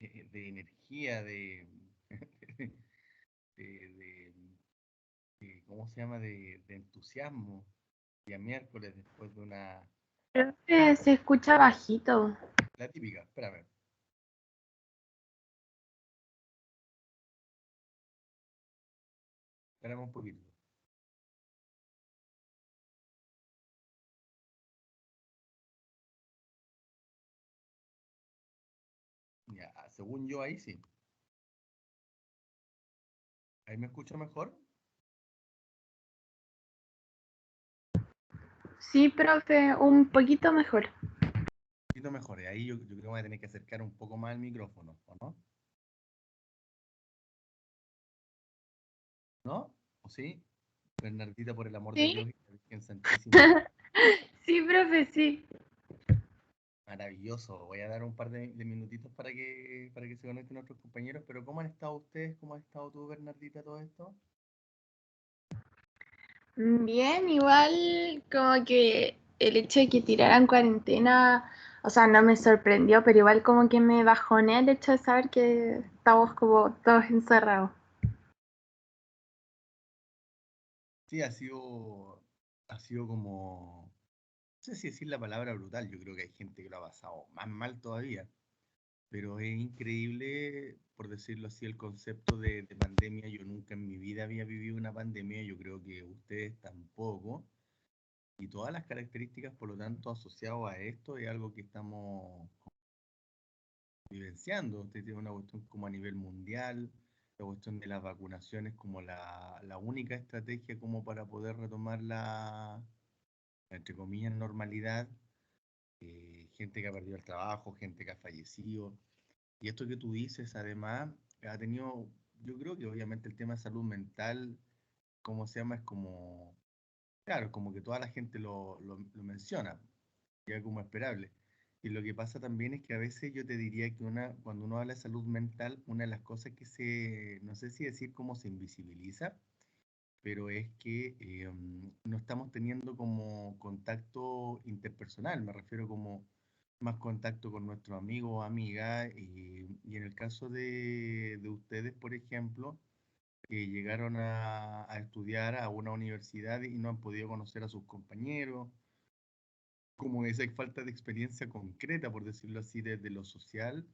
de energía, de, de- ¿cómo se llama? De entusiasmo. Día miércoles después de una... Creo que se escucha bajito. La típica, espérame, espérame un poquito. Ya, según yo ahí sí. Ahí me escucho mejor. Sí, profe, un poquito mejor. Un poquito mejor. Y ahí yo creo que voy a tener que acercar un poco más el micrófono, ¿o no? ¿No? ¿O sí? Bernardita, por el amor de Sí, Dios y la Virgen Santísima. sí, profe, sí. Maravilloso. Voy a dar un par de minutitos para que se conecten nuestros compañeros. Pero ¿cómo han estado ustedes? ¿Cómo has estado tú, Bernardita, todo esto? Bien, igual como que el hecho de que tiraran cuarentena, o sea, no me sorprendió, pero igual como que me bajoné el hecho de saber que estamos como todos encerrados. Sí, ha sido como, no sé si decir la palabra brutal. Yo creo que hay gente que lo ha pasado más mal todavía. Pero es increíble, por decirlo así, el concepto de pandemia. Yo nunca en mi vida había vivido una pandemia, yo creo que ustedes tampoco. Y todas las características, por lo tanto, asociadas a esto, es algo que estamos vivenciando. Usted tiene una cuestión como a nivel mundial, la cuestión de las vacunaciones como la única estrategia como para poder retomar entre comillas, normalidad. Gente que ha perdido el trabajo, gente que ha fallecido. Y esto que tú dices, además, ha tenido, yo creo que obviamente el tema de salud mental, ¿cómo se llama? Es como, claro, como que toda la gente lo menciona, ya como esperable. Y lo que pasa también es que a veces yo te diría que cuando uno habla de salud mental, una de las cosas que no sé si decir cómo se invisibiliza, pero es que no estamos teniendo como contacto interpersonal, me refiero como más contacto con nuestros amigos o amigas, y en el caso de ustedes, por ejemplo, que llegaron a estudiar a una universidad y no han podido conocer a sus compañeros, como esa falta de experiencia concreta, por decirlo así, desde lo social,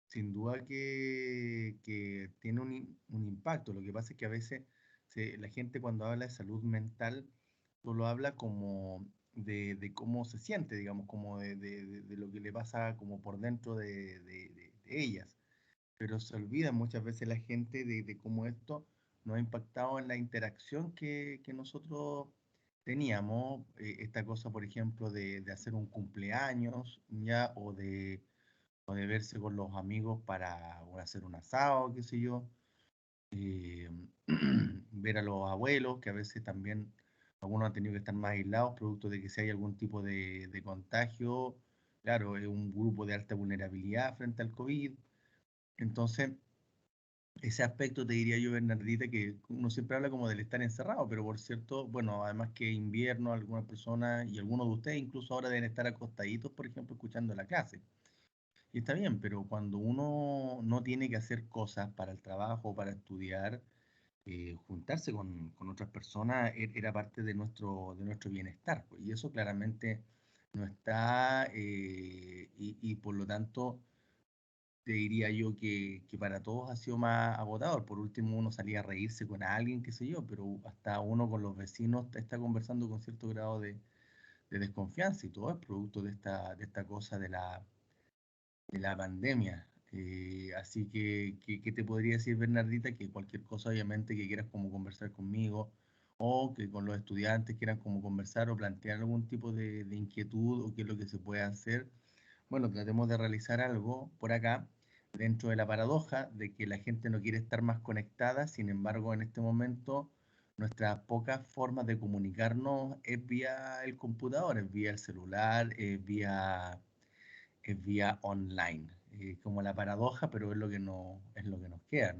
sin duda que tiene un impacto. Lo que pasa es que a veces la gente cuando habla de salud mental solo habla como de cómo se siente, digamos, como de lo que le pasa como por dentro de ellas. Pero se olvida muchas veces la gente de cómo esto nos ha impactado en la interacción que nosotros teníamos. Esta cosa, por ejemplo, de hacer un cumpleaños, ya, o de verse con los amigos para o hacer un asado, qué sé yo, eh, ver a los abuelos, que a veces también algunos han tenido que estar más aislados, producto de que si hay algún tipo de contagio, claro, es un grupo de alta vulnerabilidad frente al COVID. Entonces, ese aspecto te diría yo, Bernardita, que uno siempre habla como del estar encerrado, pero por cierto, bueno, además que invierno, algunas personas y algunos de ustedes incluso ahora deben estar acostaditos, por ejemplo, escuchando la clase. Y está bien, pero cuando uno no tiene que hacer cosas para el trabajo, para estudiar, juntarse con otras personas era parte de nuestro bienestar, pues, y eso claramente no está, y por lo tanto te diría yo que para todos ha sido más agotador. Por último, uno salía a reírse con alguien, qué sé yo, pero hasta uno con los vecinos está conversando con cierto grado de desconfianza, y todo es producto de esta cosa de la pandemia. Así que, ¿qué te podría decir, Bernardita? Que cualquier cosa, obviamente, que quieras como conversar conmigo o que con los estudiantes quieran como conversar o plantear algún tipo de inquietud o qué es lo que se puede hacer, bueno, tratemos de realizar algo por acá dentro de la paradoja de que la gente no quiere estar más conectada. Sin embargo, en este momento nuestras pocas formas de comunicarnos es vía el computador, es vía el celular, es vía online. Como la paradoja, pero es lo que, no, es lo que nos queda.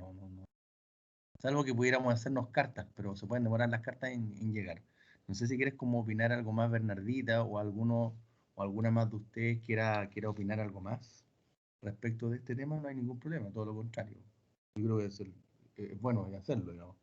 Salvo que pudiéramos hacernos cartas, pero se pueden demorar las cartas en llegar. No sé si quieres como opinar algo más, Bernardita, o alguno o alguna más de ustedes quiera opinar algo más. respecto de este tema no hay ningún problema, todo lo contrario. Yo creo que es bueno hacerlo, digamos.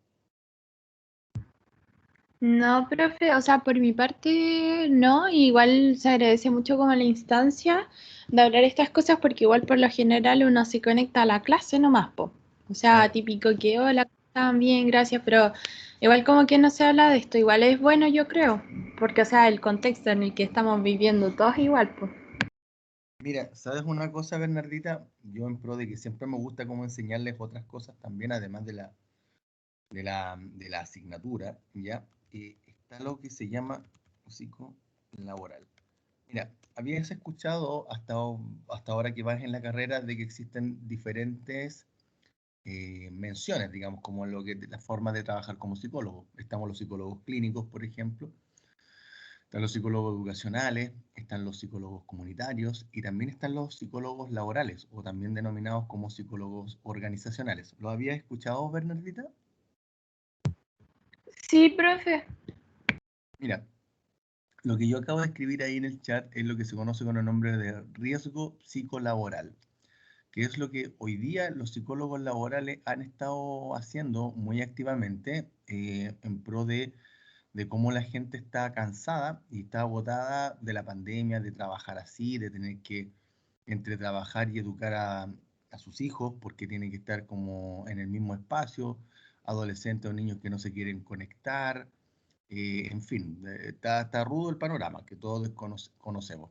No, profe, o sea, por mi parte no, igual se agradece mucho como la instancia de hablar estas cosas porque igual por lo general uno se conecta a la clase nomás, po. O sea, Claro. típico que hola, están bien, gracias, pero igual como que no se habla de esto, igual es bueno yo creo, porque o sea, el contexto en el que estamos viviendo todos igual, pues. Mira, ¿sabes una cosa, Bernardita? Yo en pro de que siempre me gusta como enseñarles otras cosas también, además de la asignatura, ¿ya? Está lo que se llama psicolaboral. Mira, ¿habías escuchado hasta ahora que vas en la carrera de que existen diferentes menciones, digamos, como la forma de trabajar como psicólogo? Estamos los psicólogos clínicos, por ejemplo, están los psicólogos educacionales, están los psicólogos comunitarios y también están los psicólogos laborales o también denominados como psicólogos organizacionales. ¿Lo habías escuchado, Bernardita? Sí, profe. Mira, lo que yo acabo de escribir ahí en el chat es lo que se conoce con el nombre de riesgo psicolaboral, que es lo que hoy día los psicólogos laborales han estado haciendo muy activamente en pro de cómo la gente está cansada y está agotada de la pandemia, de trabajar así, de tener que entre trabajar y educar a sus hijos porque tienen que estar como en el mismo espacio, adolescentes o niños que no se quieren conectar, en fin, está rudo el panorama que todos conocemos.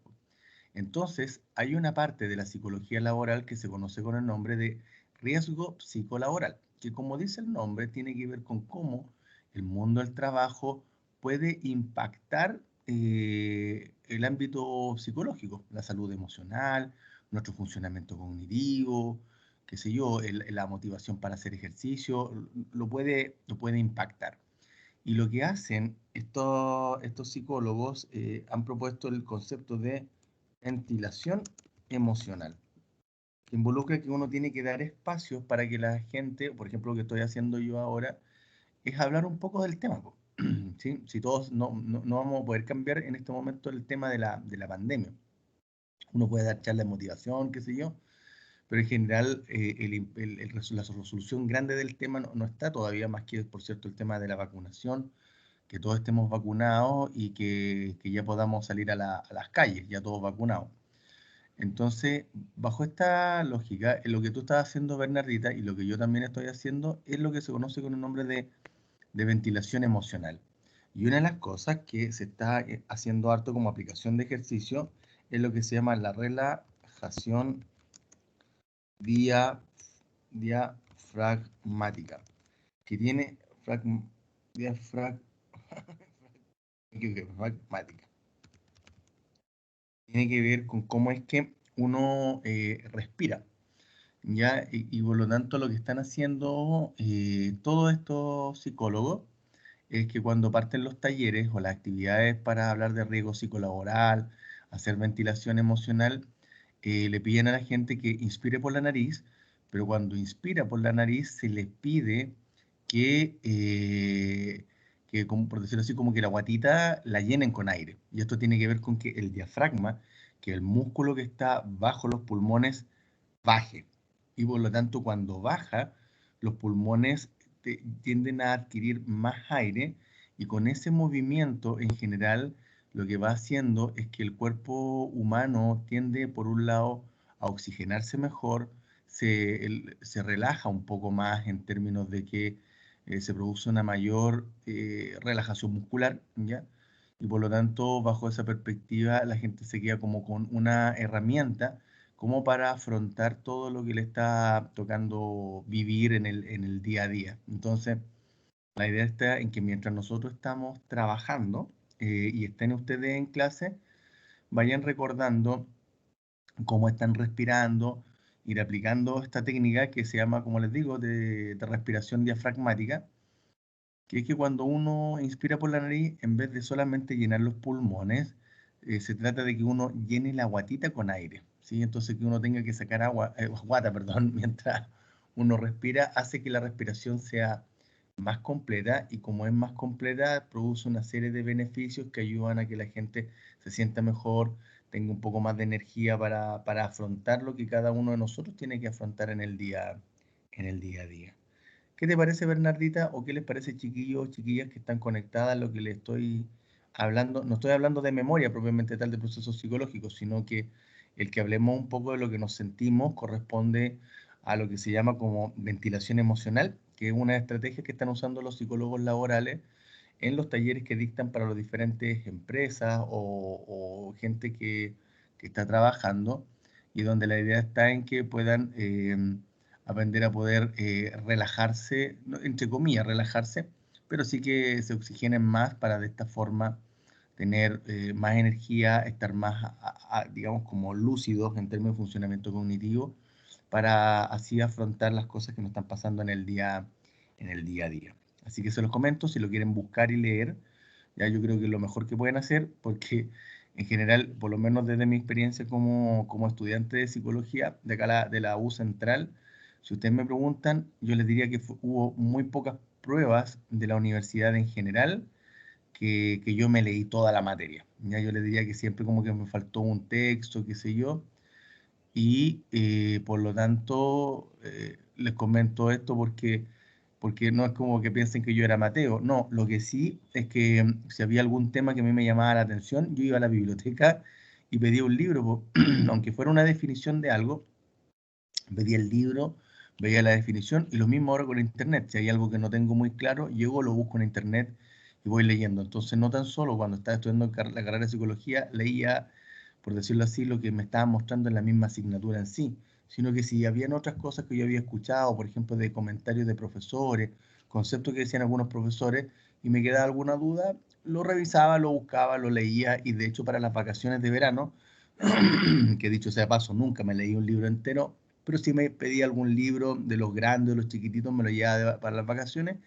Entonces, hay una parte de la psicología laboral que se conoce con el nombre de riesgo psicolaboral, que como dice el nombre, tiene que ver con cómo el mundo del trabajo puede impactar el ámbito psicológico, la salud emocional, nuestro funcionamiento cognitivo, qué sé yo, la motivación para hacer ejercicio, lo puede impactar. Y lo que hacen estos psicólogos han propuesto el concepto de ventilación emocional, que involucra que uno tiene que dar espacios para que la gente, por ejemplo, lo que estoy haciendo yo ahora, es hablar un poco del tema, po. ¿Sí? Si todos no vamos a poder cambiar en este momento el tema de la pandemia. Uno puede dar charlas de motivación, qué sé yo, pero en general la resolución grande del tema no está todavía, más que, por cierto, el tema de la vacunación, que todos estemos vacunados y que ya podamos salir a las calles, ya todos vacunados. Entonces, bajo esta lógica, lo que tú estás haciendo, Bernardita, y lo que yo también estoy haciendo, es lo que se conoce con el nombre de ventilación emocional. Y una de las cosas que se está haciendo harto como aplicación de ejercicio es lo que se llama la relajación dia- diafragmática, que tiene diafragmática. Tiene que ver con cómo es que uno respira, ¿ya? Y por lo tanto lo que están haciendo todos estos psicólogos es que cuando parten los talleres o las actividades para hablar de riesgo psicolaboral, hacer ventilación emocional, le piden a la gente que inspire por la nariz, pero cuando inspira por la nariz se les pide que como por decirlo así, como que la guatita la llenen con aire. Y esto tiene que ver con que el diafragma, que el músculo que está bajo los pulmones, baje. Y por lo tanto, cuando baja, los pulmones tienden a adquirir más aire y con ese movimiento en general lo que va haciendo es que el cuerpo humano tiende por un lado a oxigenarse mejor, se relaja un poco más en términos de que se produce una mayor relajación muscular, ¿ya? Y por lo tanto, bajo esa perspectiva, la gente se queda como con una herramienta como para afrontar todo lo que le está tocando vivir en el día a día. Entonces, la idea está en que mientras nosotros estamos trabajando y estén ustedes en clase, vayan recordando cómo están respirando, ir aplicando esta técnica que se llama, como les digo, de respiración diafragmática, que es que cuando uno inspira por la nariz, en vez de solamente llenar los pulmones, se trata de que uno llene la guatita con aire, ¿sí? Entonces que uno tenga que sacar agua, guata, perdón, mientras uno respira, hace que la respiración sea más completa y como es más completa, produce una serie de beneficios que ayudan a que la gente se sienta mejor, tenga un poco más de energía para afrontar lo que cada uno de nosotros tiene que afrontar en el día a día. ¿Qué te parece, Bernardita? ¿O qué les parece, chiquillos, chiquillas que están conectadas a lo que les estoy hablando? No estoy hablando de memoria propiamente tal de procesos psicológicos, sino que el que hablemos un poco de lo que nos sentimos corresponde a lo que se llama como ventilación emocional, que es una estrategia que están usando los psicólogos laborales en los talleres que dictan para las diferentes empresas o gente que está trabajando, y donde la idea está en que puedan aprender a poder relajarse, entre comillas, relajarse, pero sí que se oxigenen más para de esta forma tener más energía, estar más, digamos, como lúcidos en términos de funcionamiento cognitivo, para así afrontar las cosas que nos están pasando en el día a día. Así que se los comento, si lo quieren buscar y leer, ya yo creo que es lo mejor que pueden hacer, porque en general, por lo menos desde mi experiencia como estudiante de psicología de acá de la U Central, si ustedes me preguntan, yo les diría que hubo muy pocas pruebas de la universidad en general que yo me leí toda la materia. Ya yo les diría que siempre como que me faltó un texto, qué sé yo, y por lo tanto les comento esto porque no es como que piensen que yo era Mateo. No, lo que sí es que si había algún tema que a mí me llamaba la atención, yo iba a la biblioteca y pedía un libro, aunque fuera una definición de algo, pedía el libro, veía la definición, y lo mismo ahora con internet. Si hay algo que no tengo muy claro, llego, lo busco en internet y voy leyendo. Entonces, no tan solo cuando estaba estudiando la carrera de psicología, leía, por decirlo así, lo que me estaban mostrando en la misma asignatura en sí, sino que si habían otras cosas que yo había escuchado, por ejemplo, de comentarios de profesores, conceptos que decían algunos profesores, y me quedaba alguna duda, lo revisaba, lo buscaba, lo leía, y de hecho para las vacaciones de verano, que dicho sea paso, nunca me leí un libro entero, pero si me pedía algún libro de los grandes, de los chiquititos, me lo llevaba para las vacaciones,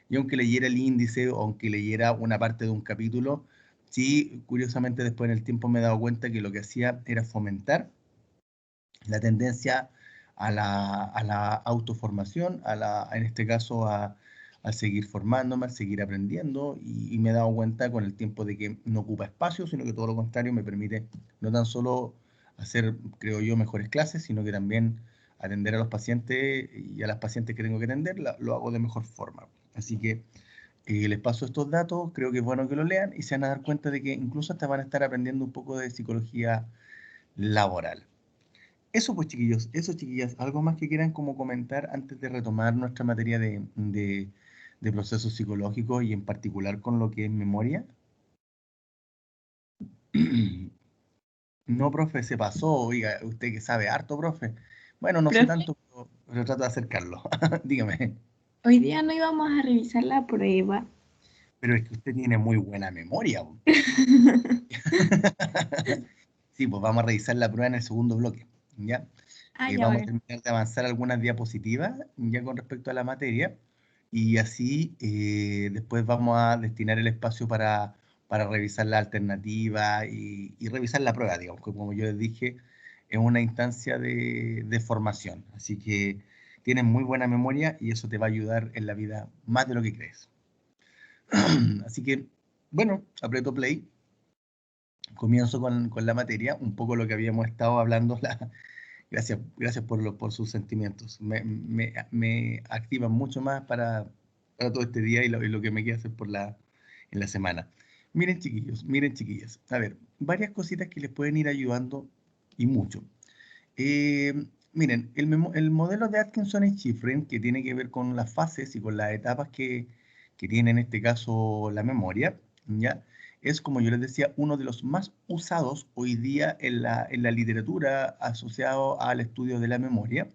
y aunque leyera el índice, o aunque leyera una parte de un capítulo, sí, curiosamente después en el tiempo me he dado cuenta que lo que hacía era fomentar la tendencia a la autoformación, en este caso a seguir formándome, a seguir aprendiendo, y me he dado cuenta con el tiempo de que no ocupa espacio, sino que todo lo contrario me permite no tan solo hacer, creo yo, mejores clases, sino que también atender a los pacientes y a las pacientes que tengo que atender, lo hago de mejor forma. Así que les paso estos datos, creo que es bueno que lo lean y se van a dar cuenta de que incluso hasta van a estar aprendiendo un poco de psicología laboral. Eso pues, chiquillos, eso, chiquillas, algo más que quieran como comentar antes de retomar nuestra materia de procesos psicológicos, y en particular con lo que es memoria. No, profe, se pasó, oiga, usted que sabe harto, profe. Bueno, no sé Profe, tanto, pero trato de acercarlo. Dígame. hoy día no íbamos a revisar la prueba. Pero es que usted tiene muy buena memoria, po. Sí, pues vamos a revisar la prueba en el segundo bloque, ¿ya? Ah, ya, Vamos a bueno. terminar de avanzar algunas diapositivas ya con respecto a la materia, y así después vamos a destinar el espacio para revisar la alternativa y revisar la prueba, digamos, que como yo les dije, es una instancia de formación. Así que tienes muy buena memoria y eso te va a ayudar en la vida más de lo que crees. Así que, bueno, aprieto play, comienzo con la materia, un poco lo que habíamos estado hablando. Gracias, gracias por sus sentimientos. Me activan mucho más para todo este día y lo que me queda hacer en la semana. Miren, chiquillos, miren, chiquillas. A ver, varias cositas que les pueden ir ayudando, y mucho. Miren, el modelo de Atkinson y Shiffrin, que tiene que ver con las fases y con las etapas que tiene en este caso la memoria, ¿ya? Es, como yo les decía, uno de los más usados hoy día en la literatura asociado al estudio de la memoria.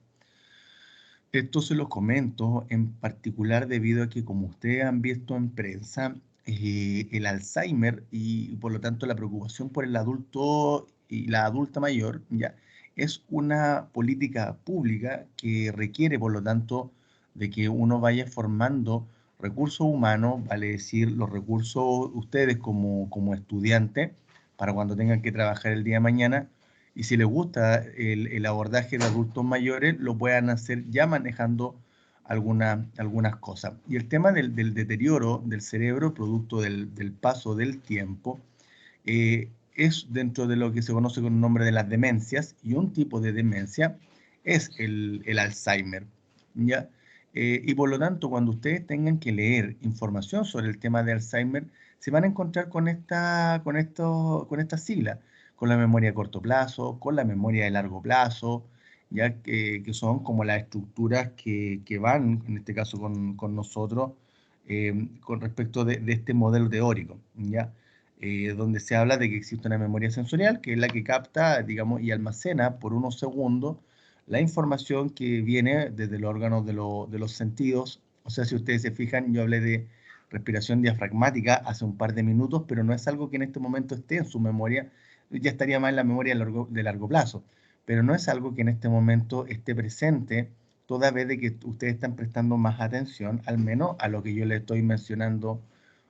Esto se los comento en particular debido a que, como ustedes han visto en prensa, el Alzheimer y por lo tanto la preocupación por el adulto y la adulta mayor, ya, es una política pública que requiere, por lo tanto, de que uno vaya formando recursos humanos, vale decir, los recursos ustedes como estudiantes, para cuando tengan que trabajar el día de mañana, y si les gusta el abordaje de adultos mayores, lo puedan hacer ya manejando algunas cosas. Y el tema del deterioro del cerebro, producto del paso del tiempo, es dentro de lo que se conoce con el nombre de las demencias, y un tipo de demencia es el Alzheimer, ¿ya? Y por lo tanto, cuando ustedes tengan que leer información sobre el tema de Alzheimer, se van a encontrar con esta sigla, con la memoria a corto plazo, con la memoria de largo plazo, ya que son como las estructuras que van, en este caso con nosotros, con respecto de este modelo teórico, ¿ya? Donde se habla de que existe una memoria sensorial, que es la que capta, digamos, y almacena por unos segundos la información que viene desde los órganos de los sentidos. O sea, si ustedes se fijan, yo hablé de respiración diafragmática hace un par de minutos, pero no es algo que en este momento esté en su memoria, ya estaría más en la memoria de largo plazo, pero no es algo que en este momento esté presente, toda vez de que ustedes están prestando más atención, al menos a lo que yo les estoy mencionando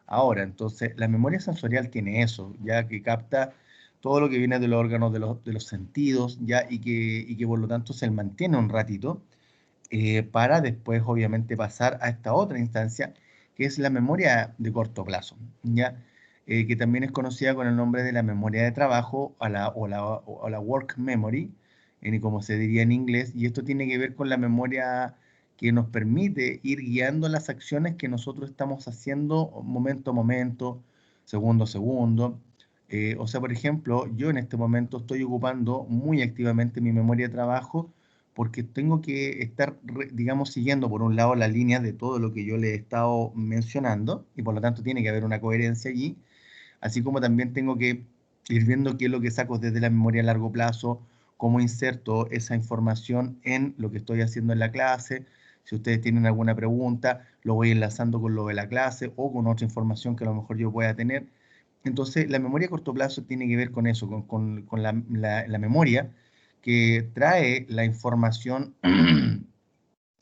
ahora. Entonces, la memoria sensorial tiene eso, ya que capta todo lo que viene de los órganos de los sentidos, ya, y que por lo tanto se mantiene un ratito, para después obviamente pasar a esta otra instancia, que es la memoria de corto plazo, ya, que también es conocida con el nombre de la memoria de trabajo o la work memory, como se diría en inglés, y esto tiene que ver con la memoria que nos permite ir guiando las acciones que nosotros estamos haciendo momento a momento, segundo a segundo. O sea, por ejemplo, yo en este momento estoy ocupando muy activamente mi memoria de trabajo porque tengo que estar, digamos, siguiendo por un lado la línea de todo lo que yo le he estado mencionando, y por lo tanto tiene que haber una coherencia allí, así como también tengo que ir viendo qué es lo que saco desde la memoria a largo plazo, cómo inserto esa información en lo que estoy haciendo en la clase. Si ustedes tienen alguna pregunta, lo voy enlazando con lo de la clase o con otra información que a lo mejor yo pueda tener. Entonces, la memoria a corto plazo tiene que ver con eso, con la memoria que trae la información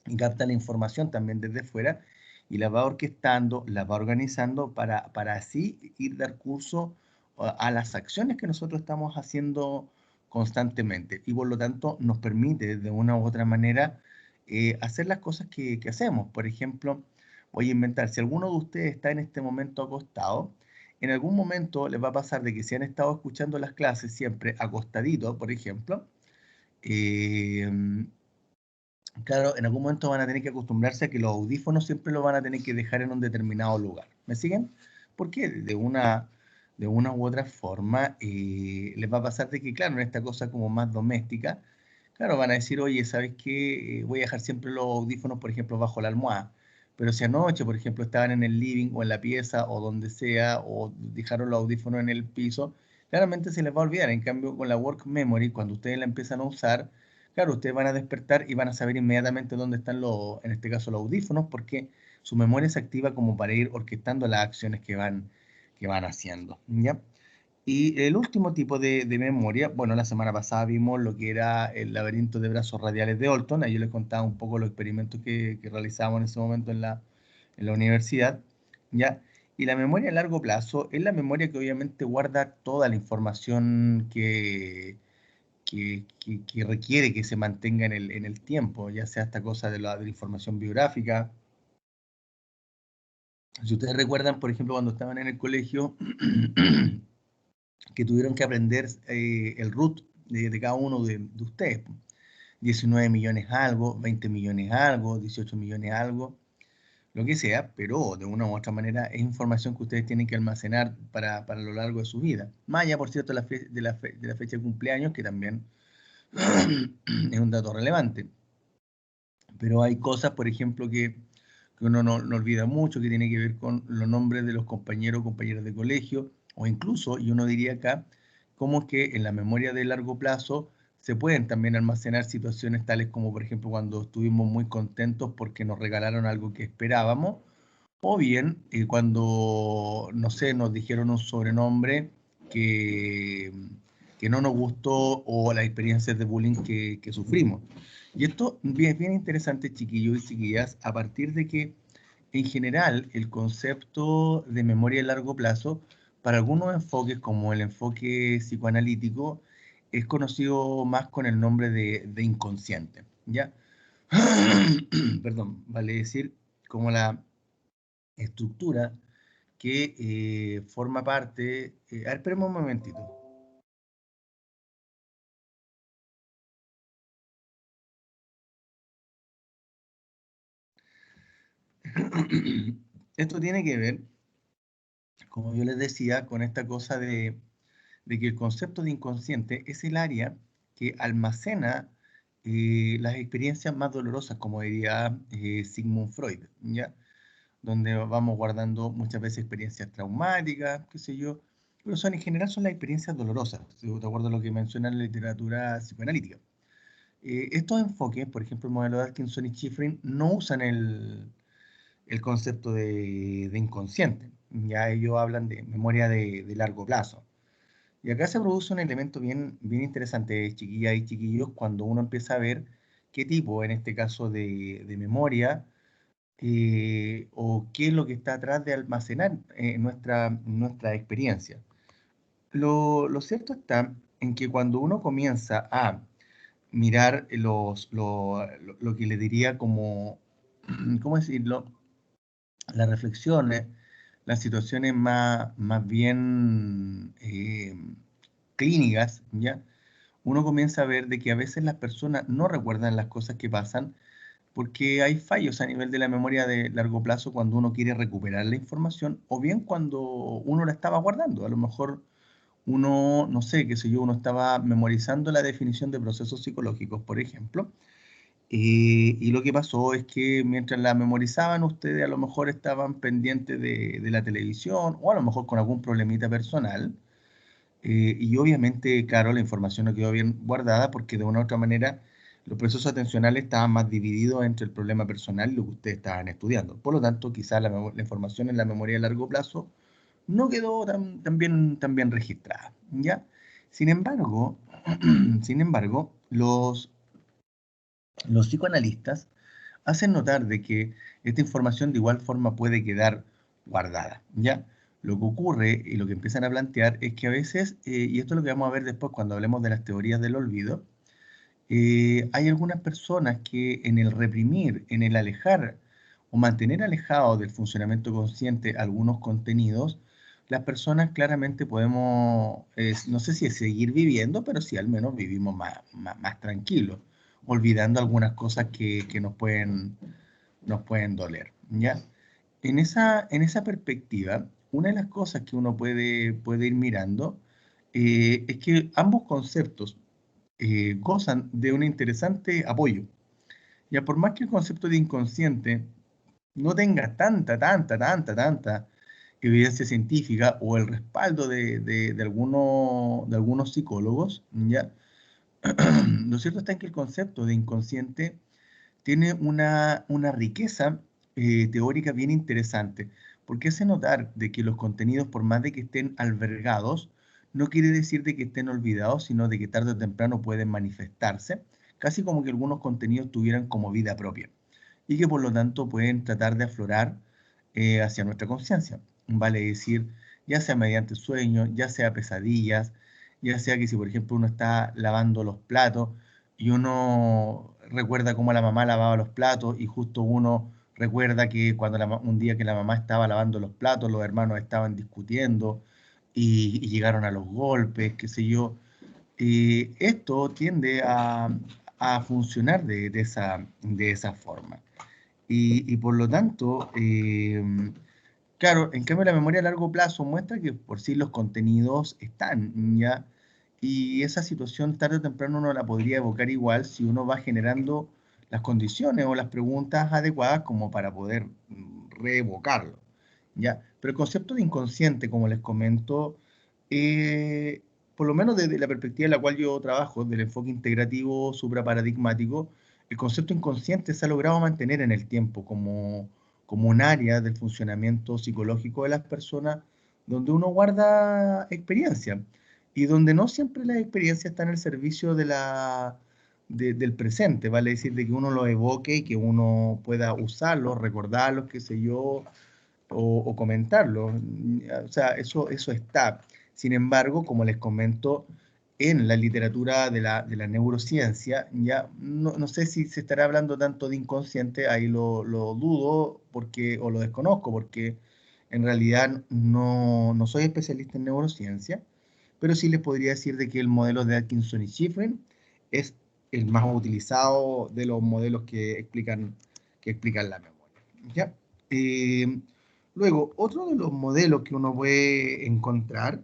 y capta la información también desde fuera y la va orquestando, la va organizando para así ir dar curso a las acciones que nosotros estamos haciendo constantemente y por lo tanto nos permite de una u otra manera hacer las cosas que hacemos. Por ejemplo, voy a inventar, si alguno de ustedes está en este momento acostado, en algún momento les va a pasar de que si han estado escuchando las clases siempre acostadito, por ejemplo, eh, claro, en algún momento van a tener que acostumbrarse a que los audífonos siempre los van a tener que dejar en un determinado lugar. ¿Me siguen? Porque de una u otra forma les va a pasar de que, claro, en esta cosa como más doméstica, claro, van a decir, oye, ¿sabes qué? Voy a dejar siempre los audífonos, por ejemplo, bajo la almohada. Pero si anoche, por ejemplo, estaban en el living o en la pieza o donde sea, o dejaron los audífonos en el piso, claramente se les va a olvidar. En cambio, con la work memory, cuando ustedes la empiezan a usar, claro, ustedes van a despertar y van a saber inmediatamente dónde están en este caso, los audífonos, porque su memoria se activa como para ir orquestando las acciones que van haciendo, ¿ya? Y el último tipo de memoria, bueno, la semana pasada vimos lo que era el laberinto de brazos radiales de Olton, ahí yo les contaba un poco los experimentos que realizábamos en ese momento en la universidad, ¿ya? Y la memoria a largo plazo es la memoria que obviamente guarda toda la información que requiere que se mantenga en el tiempo, ya sea esta cosa de la información biográfica. Si ustedes recuerdan, por ejemplo, cuando estaban en el colegio, que tuvieron que aprender el root de cada uno de ustedes. 19 millones algo, 20 millones algo, 18 millones algo, lo que sea, pero de una u otra manera es información que ustedes tienen que almacenar para lo largo de su vida. Más allá, por cierto, de la fecha de cumpleaños, que también es un dato relevante. Pero hay cosas, por ejemplo, que uno no olvida mucho, que tiene que ver con los nombres de los compañeros o compañeras de colegio, o incluso, y uno diría acá, cómo que en la memoria de largo plazo se pueden también almacenar situaciones tales como, por ejemplo, cuando estuvimos muy contentos porque nos regalaron algo que esperábamos, o bien cuando, no sé, nos dijeron un sobrenombre que, que no nos gustó o las experiencias de bullying que sufrimos. Y esto es bien interesante, chiquillos y chiquillas, a partir de que en general el concepto de memoria a largo plazo, para algunos enfoques como el enfoque psicoanalítico, es conocido más con el nombre de inconsciente, ¿ya? Perdón, vale decir como la estructura que forma parte... a ver, espérame un momentito. Esto tiene que ver, como yo les decía, con esta cosa de que el concepto de inconsciente es el área que almacena las experiencias más dolorosas, como diría Sigmund Freud, ¿ya? Donde vamos guardando muchas veces experiencias traumáticas, qué sé yo, pero son en general son las experiencias dolorosas, de acuerdo a lo que menciona la literatura psicoanalítica. Estos enfoques, por ejemplo, el modelo de Atkinson y Shiffrin, no usan el concepto de inconsciente. Ya ellos hablan de memoria de largo plazo. Y acá se produce un elemento bien interesante, chiquillas y chiquillos, cuando uno empieza a ver qué tipo, en este caso, de memoria o qué es lo que está atrás de almacenar nuestra experiencia. Lo cierto está en que cuando uno comienza a mirar lo que le diría como, ¿cómo decirlo? Las reflexiones, las situaciones más bien clínicas, ¿ya? Uno comienza a ver de que a veces las personas no recuerdan las cosas que pasan porque hay fallos a nivel de la memoria de largo plazo cuando uno quiere recuperar la información o bien cuando uno la estaba guardando. A lo mejor uno, no sé, qué sé yo, uno estaba memorizando la definición de procesos psicológicos, por ejemplo, y lo que pasó es que mientras la memorizaban, ustedes a lo mejor estaban pendientes de la televisión o a lo mejor con algún problemita personal. Y obviamente, claro, la información no quedó bien guardada porque de una u otra manera los procesos atencionales estaban más divididos entre el problema personal y lo que ustedes estaban estudiando. Por lo tanto, quizás la información en la memoria de largo plazo no quedó tan bien registrada, ¿ya? Sin embargo, sin embargo, los psicoanalistas hacen notar de que esta información de igual forma puede quedar guardada, ¿ya? Lo que ocurre y lo que empiezan a plantear es que a veces, y esto es lo que vamos a ver después cuando hablemos de las teorías del olvido, hay algunas personas que en el reprimir, en el alejar o mantener alejados del funcionamiento consciente algunos contenidos, las personas claramente podemos, no sé si es seguir viviendo, pero sí al menos vivimos más tranquilos, olvidando algunas cosas que nos pueden doler, ¿ya? En esa perspectiva, una de las cosas que uno puede ir mirando es que ambos conceptos gozan de un interesante apoyo. Ya por más que el concepto de inconsciente no tenga tanta evidencia científica o el respaldo de algunos psicólogos, ¿ya? Lo cierto está en que el concepto de inconsciente tiene una riqueza teórica bien interesante, porque hace notar de que los contenidos, por más de que estén albergados, no quiere decir de que estén olvidados, sino de que tarde o temprano pueden manifestarse, casi como que algunos contenidos tuvieran como vida propia, y que por lo tanto pueden tratar de aflorar hacia nuestra conciencia. Vale decir, ya sea mediante sueños, ya sea pesadillas, ya sea que si por ejemplo uno está lavando los platos, y uno recuerda cómo la mamá lavaba los platos y justo uno recuerda que cuando un día que la mamá estaba lavando los platos, los hermanos estaban discutiendo y llegaron a los golpes, qué sé yo. Esto tiende a funcionar de esa forma. Y por lo tanto, claro, en cambio la memoria a largo plazo muestra que por sí los contenidos están, ¿ya? Y esa situación tarde o temprano uno la podría evocar igual si uno va generando las condiciones o las preguntas adecuadas como para poder reevocarlo, ¿ya? Pero el concepto de inconsciente, como les comento, por lo menos desde la perspectiva en la cual yo trabajo, del enfoque integrativo supraparadigmático, el concepto inconsciente se ha logrado mantener en el tiempo como un área del funcionamiento psicológico de las personas donde uno guarda experiencia y donde no siempre la experiencia está en el servicio del presente, vale decir, de que uno lo evoque y que uno pueda usarlo, recordarlo, qué sé yo, o comentarlo. O sea, eso está. Sin embargo, como les comento, en la literatura de la neurociencia, ya no sé si se estará hablando tanto de inconsciente, ahí lo dudo o lo desconozco, porque en realidad no soy especialista en neurociencia, pero sí les podría decir de que el modelo de Atkinson y Shiffrin es el más utilizado de los modelos que explican la memoria. ¿Ya? Luego, otro de los modelos que uno puede encontrar,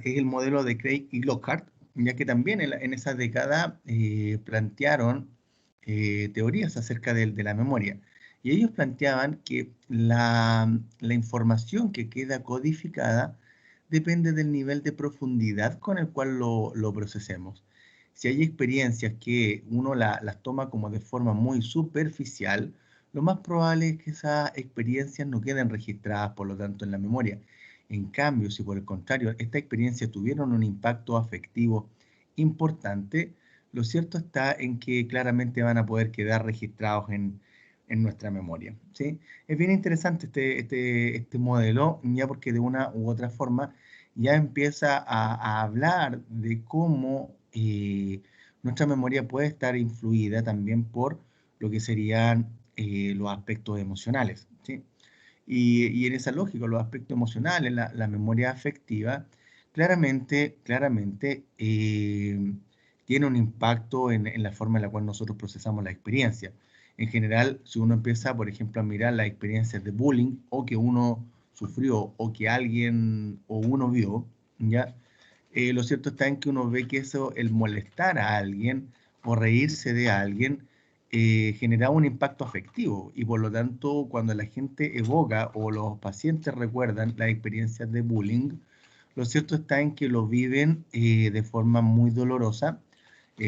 es el modelo de Craig y Lockhart, ya que también en esa década plantearon teorías acerca de la memoria. Y ellos planteaban que la información que queda codificada depende del nivel de profundidad con el cual lo procesemos. Si hay experiencias que uno las toma como de forma muy superficial, lo más probable es que esas experiencias no queden registradas, por lo tanto, en la memoria. En cambio, si por el contrario estas experiencias tuvieron un impacto afectivo importante, lo cierto está en que claramente van a poder quedar registrados en nuestra memoria, ¿sí? Es bien interesante este modelo, ya porque de una u otra forma ya empieza a hablar de cómo nuestra memoria puede estar influida también por lo que serían los aspectos emocionales, ¿sí? Y en esa lógica, los aspectos emocionales, la memoria afectiva, claramente tiene un impacto en la forma en la cual nosotros procesamos la experiencia. En general, si uno empieza, por ejemplo, a mirar las experiencias de bullying o que uno sufrió o que alguien o uno vio, ¿ya? Lo cierto está en que uno ve que eso, el molestar a alguien o reírse de alguien, genera un impacto afectivo y por lo tanto cuando la gente evoca o los pacientes recuerdan las experiencias de bullying, lo cierto está en que lo viven de forma muy dolorosa,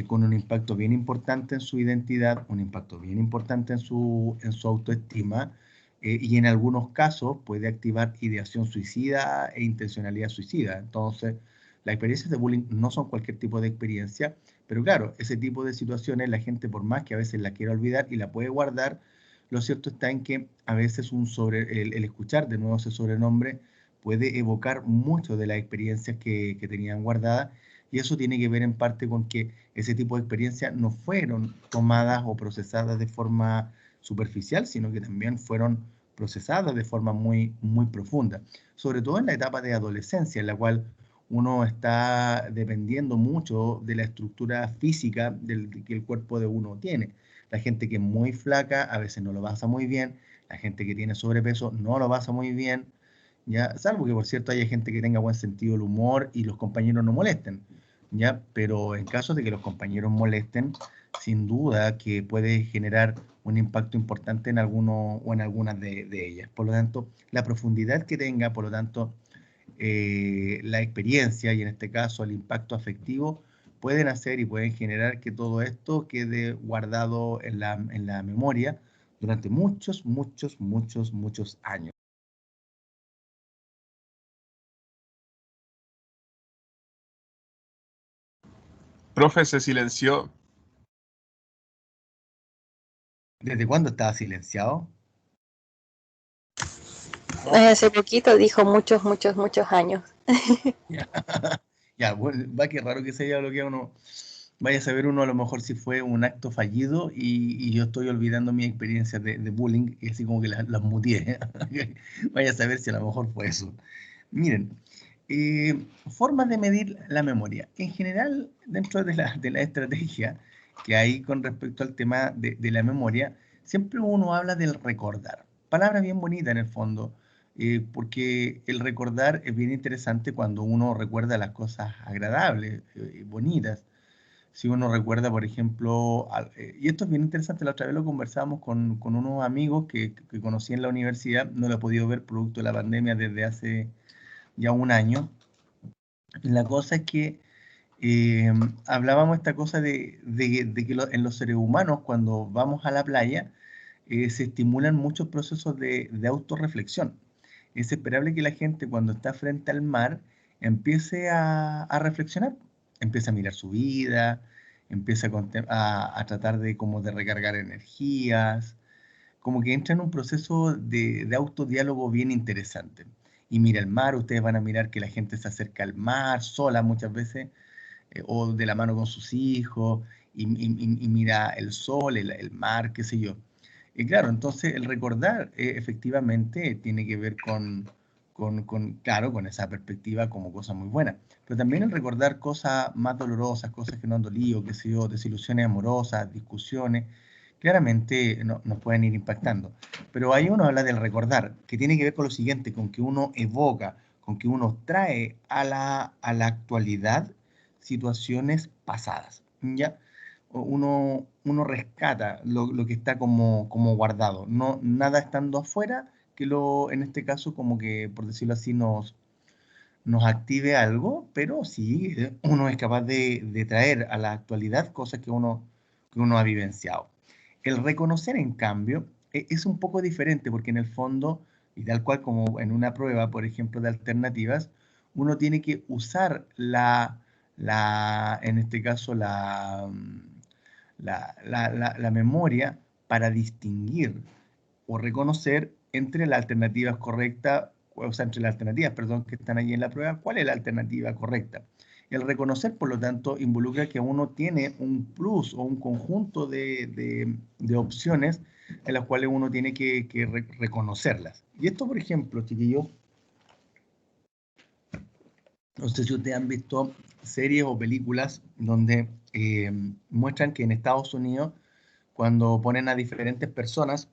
con un impacto bien importante en su identidad, un impacto bien importante en su autoestima, y en algunos casos puede activar ideación suicida e intencionalidad suicida. Entonces, las experiencias de bullying no son cualquier tipo de experiencia, pero claro, ese tipo de situaciones la gente por más que a veces la quiera olvidar y la puede guardar, lo cierto está en que a veces el escuchar de nuevo ese sobrenombre puede evocar mucho de las experiencias que tenían guardadas, y eso tiene que ver en parte con que ese tipo de experiencias no fueron tomadas o procesadas de forma superficial, sino que también fueron procesadas de forma muy, muy profunda, sobre todo en la etapa de adolescencia, en la cual uno está dependiendo mucho de la estructura física que el cuerpo de uno tiene. La gente que es muy flaca a veces no lo pasa muy bien, la gente que tiene sobrepeso no lo pasa muy bien, ¿ya? Salvo que, por cierto, haya gente que tenga buen sentido del humor y los compañeros no molesten, ¿ya? Pero en caso de que los compañeros molesten, sin duda que puede generar un impacto importante en alguno o en algunas de ellas. Por lo tanto, la profundidad que tenga, por lo tanto, la experiencia y en este caso el impacto afectivo, pueden hacer y pueden generar que todo esto quede guardado en la memoria durante muchos, muchos, muchos, muchos años. Profe, se silenció. ¿Desde cuándo estaba silenciado? Hace poquito dijo muchos, muchos, muchos años. Ya, ya, bueno, va que raro que se haya bloqueado uno. Vaya a saber uno a lo mejor si fue un acto fallido y yo estoy olvidando mi experiencia de bullying y así como que las muteé. Vaya a saber si a lo mejor fue eso. Miren, formas de medir la memoria. En general, dentro de la estrategia que hay con respecto al tema de la memoria, siempre uno habla del recordar. Palabra bien bonita en el fondo, porque el recordar es bien interesante cuando uno recuerda las cosas agradables, bonitas. Si uno recuerda, por ejemplo, y esto es bien interesante, la otra vez lo conversábamos con unos amigos que conocí en la universidad, no lo he podido ver producto de la pandemia desde hace ya un año. La cosa es que hablábamos esta cosa de que en los seres humanos, cuando vamos a la playa, se estimulan muchos procesos de autorreflexión. Es esperable que la gente cuando está frente al mar empiece a reflexionar, empieza a mirar su vida, empieza a tratar de como de recargar energías, como que entra en un proceso de autodiálogo bien interesante. Y mira el mar, ustedes van a mirar que la gente se acerca al mar sola muchas veces, o de la mano con sus hijos, y mira el sol, el mar, qué sé yo. Y claro, entonces el recordar efectivamente tiene que ver claro, con esa perspectiva como cosa muy buena. Pero también el recordar cosas más dolorosas, cosas que no han dolido, qué sé yo, desilusiones amorosas, discusiones, claramente nos pueden ir impactando. Pero ahí uno habla del recordar, que tiene que ver con lo siguiente, con que uno evoca, con que uno trae a la actualidad situaciones pasadas, ¿ya? Uno rescata lo que está como guardado, no, nada estando afuera que en este caso como que, por decirlo así, nos active algo, pero sí, uno es capaz de traer a la actualidad cosas que uno ha vivenciado. El reconocer, en cambio, es un poco diferente porque en el fondo, y tal cual como en una prueba, por ejemplo, de alternativas, uno tiene que usar en este caso, la memoria para distinguir o reconocer entre las alternativas correctas, o sea, entre las alternativas, perdón, que están allí en la prueba, cuál es la alternativa correcta. El reconocer, por lo tanto, involucra que uno tiene un plus o un conjunto de opciones en las cuales uno tiene que reconocerlas. Y esto, por ejemplo, chiquillos, no sé si ustedes han visto series o películas donde muestran que en Estados Unidos, cuando ponen a diferentes personas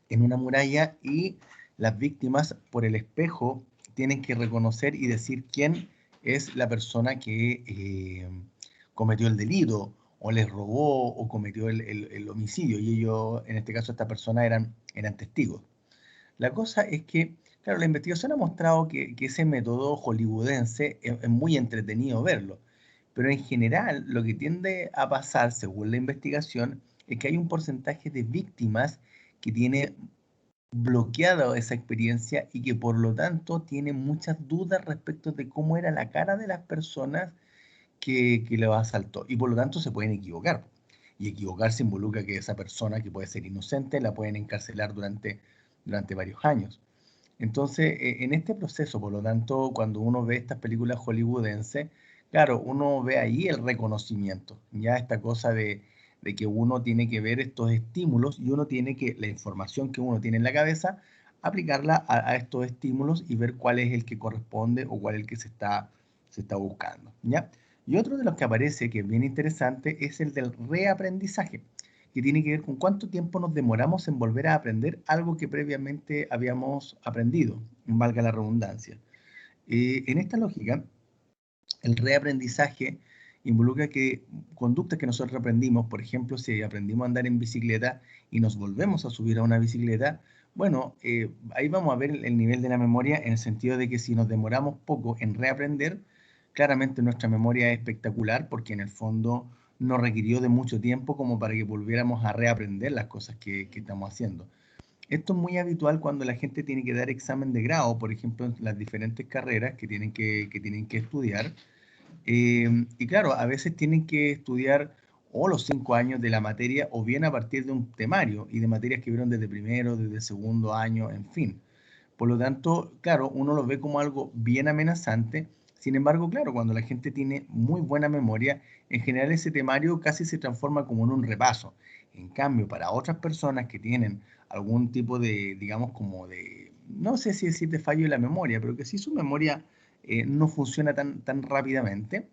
en una muralla y las víctimas por el espejo tienen que reconocer y decir quién es la persona que cometió el delito o les robó o cometió el homicidio, y ellos, en este caso esta persona, eran testigos. La cosa es que, claro, la investigación ha mostrado que ese método hollywoodense es muy entretenido verlo, pero en general lo que tiende a pasar, según la investigación, es que hay un porcentaje de víctimas que tiene bloqueada esa experiencia y que por lo tanto tiene muchas dudas respecto de cómo era la cara de las personas que lo asaltó, y por lo tanto se pueden equivocar. Y equivocarse involucra que esa persona, que puede ser inocente, la pueden encarcelar durante varios años. Entonces, en este proceso, por lo tanto, cuando uno ve estas películas hollywoodenses, claro, uno ve ahí el reconocimiento, ya esta cosa de que uno tiene que ver estos estímulos y uno tiene que, la información que uno tiene en la cabeza, aplicarla a estos estímulos y ver cuál es el que corresponde o cuál es el que se está buscando, ¿ya? Y otro de los que aparece, que es bien interesante, es el del reaprendizaje, que tiene que ver con cuánto tiempo nos demoramos en volver a aprender algo que previamente habíamos aprendido, valga la redundancia. En esta lógica, el reaprendizaje involucra que conductas que nosotros aprendimos, por ejemplo, si aprendimos a andar en bicicleta y nos volvemos a subir a una bicicleta, bueno, ahí vamos a ver el nivel de la memoria, en el sentido de que si nos demoramos poco en reaprender, claramente nuestra memoria es espectacular porque en el fondo no requirió de mucho tiempo como para que volviéramos a reaprender las cosas que estamos haciendo. Esto es muy habitual cuando la gente tiene que dar examen de grado, por ejemplo, en las diferentes carreras que tienen que estudiar. Y claro, a veces tienen que estudiar o los 5 años de la materia o bien a partir de un temario y de materias que vieron desde primero, desde segundo año, en fin. Por lo tanto, claro, uno lo ve como algo bien amenazante. Sin embargo, claro, cuando la gente tiene muy buena memoria, en general ese temario casi se transforma como en un repaso. En cambio, para otras personas que tienen algún tipo de, digamos, como de, no sé si decir de fallo de la memoria, pero que sí su memoria no funciona tan rápidamente,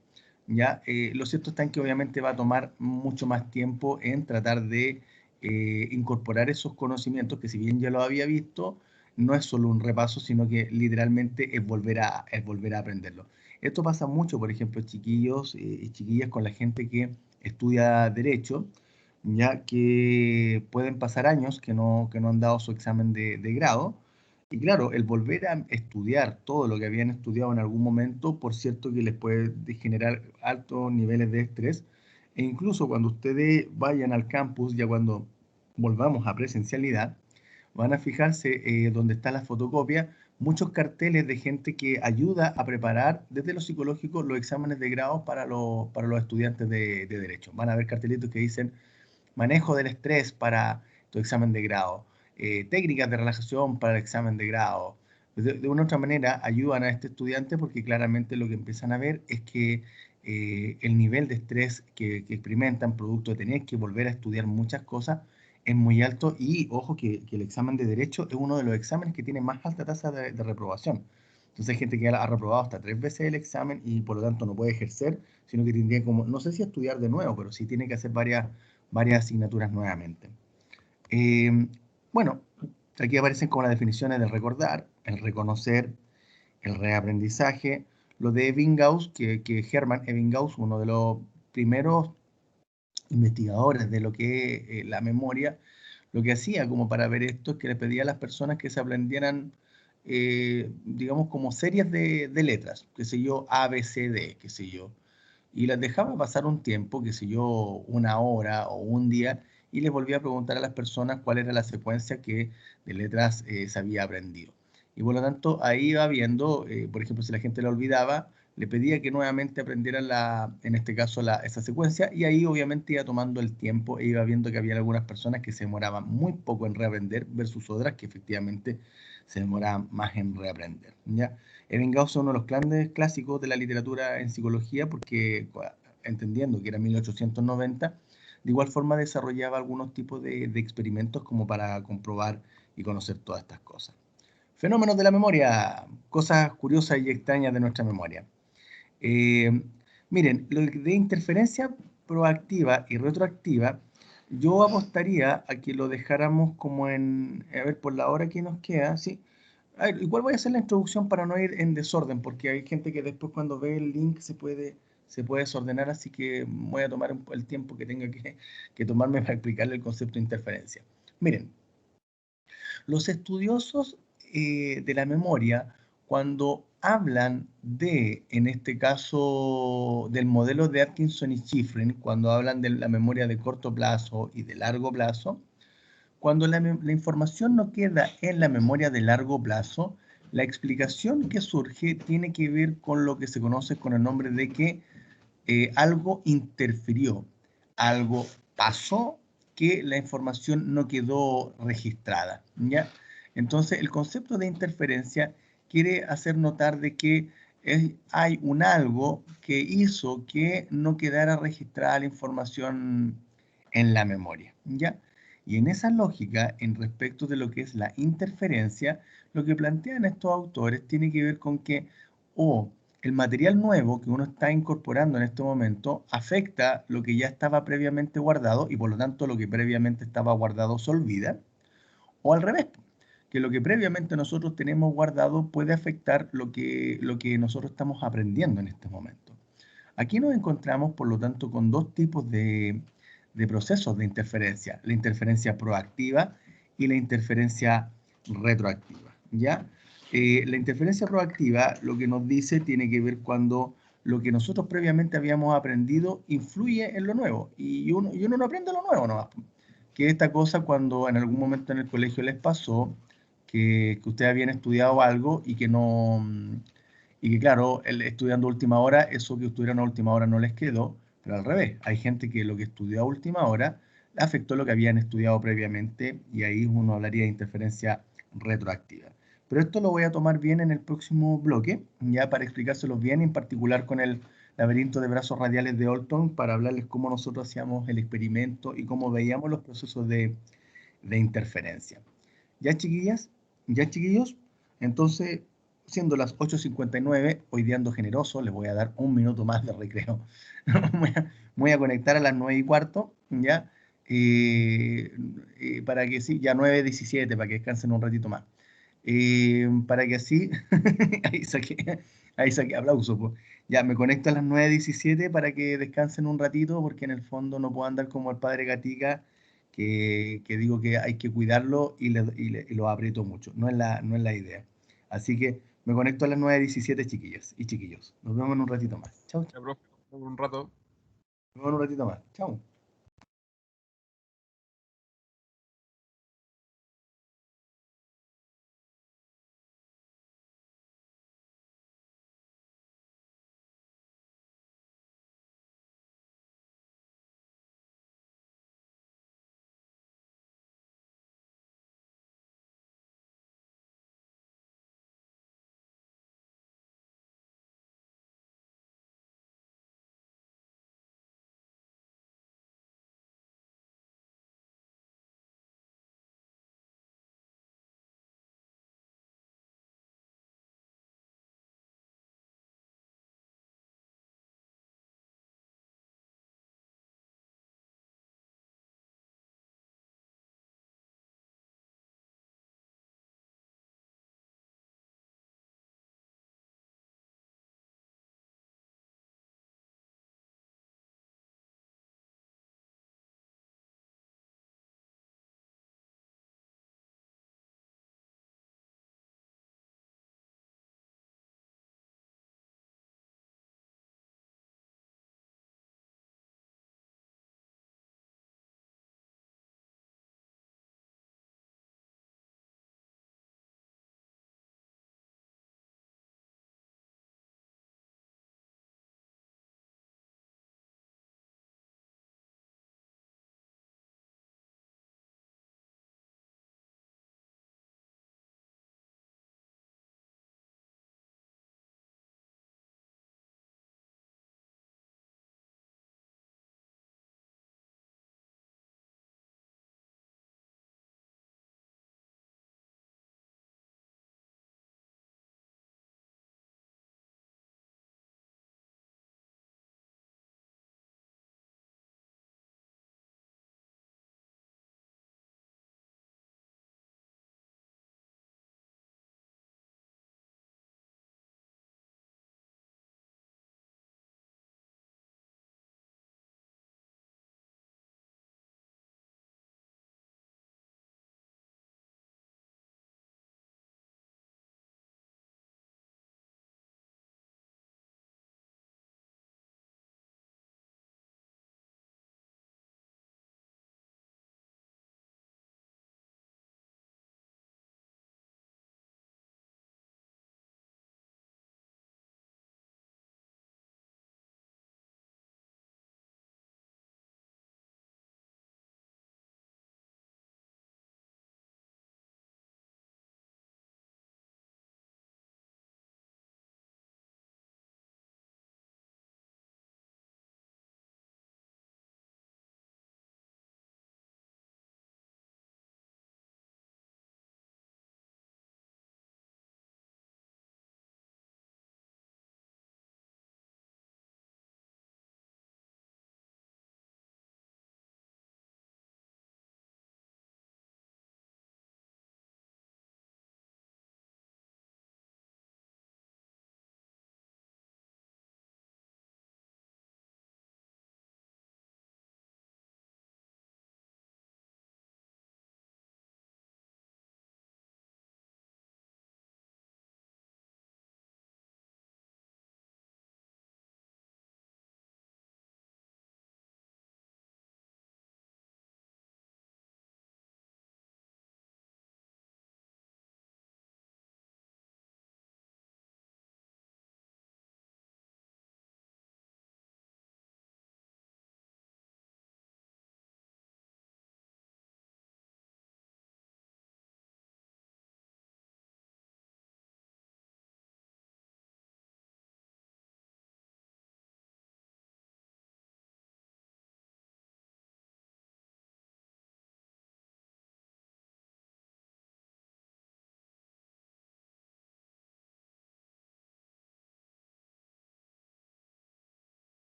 ¿ya? Lo cierto está en que obviamente va a tomar mucho más tiempo en tratar de incorporar esos conocimientos que, si bien ya lo había visto, no es solo un repaso, sino que literalmente es volver a aprenderlo. Esto pasa mucho, por ejemplo, chiquillos y chiquillas, con la gente que estudia Derecho, ya que pueden pasar años que no han dado su examen de grado. Y claro, el volver a estudiar todo lo que habían estudiado en algún momento, por cierto que les puede generar altos niveles de estrés. E incluso cuando ustedes vayan al campus, ya cuando volvamos a presencialidad, van a fijarse donde está la fotocopia, muchos carteles de gente que ayuda a preparar desde lo psicológico los exámenes de grado para los estudiantes de Derecho. Van a ver cartelitos que dicen manejo del estrés para tu examen de grado, técnicas de relajación para el examen de grado. De una u otra manera ayudan a este estudiante porque claramente lo que empiezan a ver es que el nivel de estrés que experimentan producto de tener que volver a estudiar muchas cosas es muy alto y ojo que el examen de Derecho es uno de los exámenes que tiene más alta tasa de reprobación. Entonces hay gente que ha reprobado hasta 3 veces el examen y por lo tanto no puede ejercer, sino que tendría como, no sé si estudiar de nuevo, pero sí tiene que hacer varias asignaturas nuevamente. Bueno, aquí aparecen como las definiciones del recordar, el reconocer, el reaprendizaje, lo de Ebbinghaus, que Hermann Ebbinghaus, uno de los primeros investigadores de lo que es la memoria, lo que hacía como para ver esto es que le pedía a las personas que se aprendieran, digamos, como series de letras, qué sé yo, A, B, C, D, qué sé yo, y las dejaba pasar un tiempo, qué sé yo, una hora o un día, y les volvía a preguntar a las personas cuál era la secuencia de letras se había aprendido. Y por lo tanto, ahí iba viendo, por ejemplo, si la gente la olvidaba, le pedía que nuevamente aprendieran en este caso, esa secuencia, y ahí obviamente iba tomando el tiempo e iba viendo que había algunas personas que se demoraban muy poco en reaprender versus otras que efectivamente se demoraban más en reaprender, ¿ya? Ebbinghaus es uno de los grandes clásicos de la literatura en psicología porque, entendiendo que era 1890, de igual forma desarrollaba algunos tipos de experimentos como para comprobar y conocer todas estas cosas. Fenómenos de la memoria, cosas curiosas y extrañas de nuestra memoria. Eh, Miren, lo de interferencia proactiva y retroactiva, yo apostaría a que lo dejáramos como a ver, por la hora que nos queda, ¿sí? A ver, igual voy a hacer la introducción para no ir en desorden, porque hay gente que después cuando ve el link se puede desordenar, así que voy a tomar el tiempo que tenga que tomarme para explicarle el concepto de interferencia. Miren, los estudiosos de la memoria, cuando hablan en este caso, del modelo de Atkinson y Shiffrin, cuando hablan de la memoria de corto plazo y de largo plazo, cuando la información no queda en la memoria de largo plazo, la explicación que surge tiene que ver con lo que se conoce con el nombre de que algo interfirió, algo pasó que la información no quedó registrada, ¿ya? Entonces, el concepto de interferencia quiere hacer notar de que hay un algo que hizo que no quedara registrada la información en la memoria, ¿ya? Y en esa lógica, en respecto de lo que es la interferencia, lo que plantean estos autores tiene que ver con que, el material nuevo que uno está incorporando en este momento afecta lo que ya estaba previamente guardado y por lo tanto lo que previamente estaba guardado se olvida, o al revés, que lo que previamente nosotros tenemos guardado puede afectar lo que nosotros estamos aprendiendo en este momento. Aquí nos encontramos, por lo tanto, con dos tipos de procesos de interferencia, la interferencia proactiva y la interferencia retroactiva, ¿ya? La interferencia proactiva lo que nos dice tiene que ver cuando lo que nosotros previamente habíamos aprendido influye en lo nuevo y uno no aprende lo nuevo nomás. Que esta cosa cuando en algún momento en el colegio les pasó que ustedes habían estudiado algo y que no, y que claro, estudiando a última hora, eso que estudiaron a última hora no les quedó, pero al revés, hay gente que lo que estudió a última hora le afectó lo que habían estudiado previamente y ahí uno hablaría de interferencia retroactiva. Pero esto lo voy a tomar bien en el próximo bloque, ya para explicárselos bien, en particular con el laberinto de brazos radiales de Olton, para hablarles cómo nosotros hacíamos el experimento y cómo veíamos los procesos de interferencia. ¿Ya, chiquillas? ¿Ya, chiquillos? Entonces, siendo las 8:59, hoy día ando generoso, les voy a dar un minuto más de recreo. Voy a conectar a las 9:15, ¿ya? Para que sí, ya 9:17, para que descansen un ratito más. Para que así, ahí saqué aplauso, pues. Ya, me conecto a las 9:17 para que descansen un ratito, porque en el fondo no puedo andar como el padre Gatica, que digo que hay que cuidarlo y lo aprieto mucho. No es la idea. Así que me conecto a las 9:17, chiquillas y chiquillos. Nos vemos en un ratito más. Chau, chau. Ya, profe, un rato. Nos vemos en un ratito más. Chau.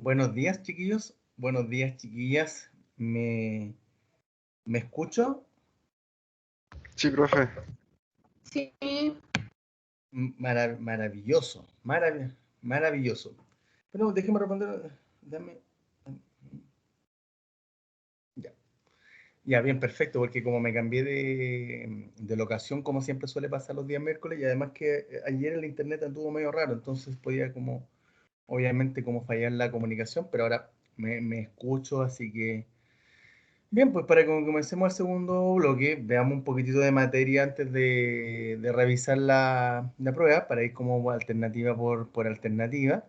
Buenos días, chiquillos. Buenos días, chiquillas. ¿Me escucho? Sí, profe. Sí, Maravilloso. Maravilloso. Pero déjeme responder. Dame. Ya. Ya, bien, perfecto, porque como me cambié de locación, como siempre suele pasar los días miércoles, y además que ayer el internet anduvo medio raro, entonces podía como, obviamente, como fallar la comunicación, pero ahora me escucho, así que... Bien, pues para que comencemos el segundo bloque, veamos un poquitito de materia antes de revisar la prueba, para ir como alternativa por alternativa.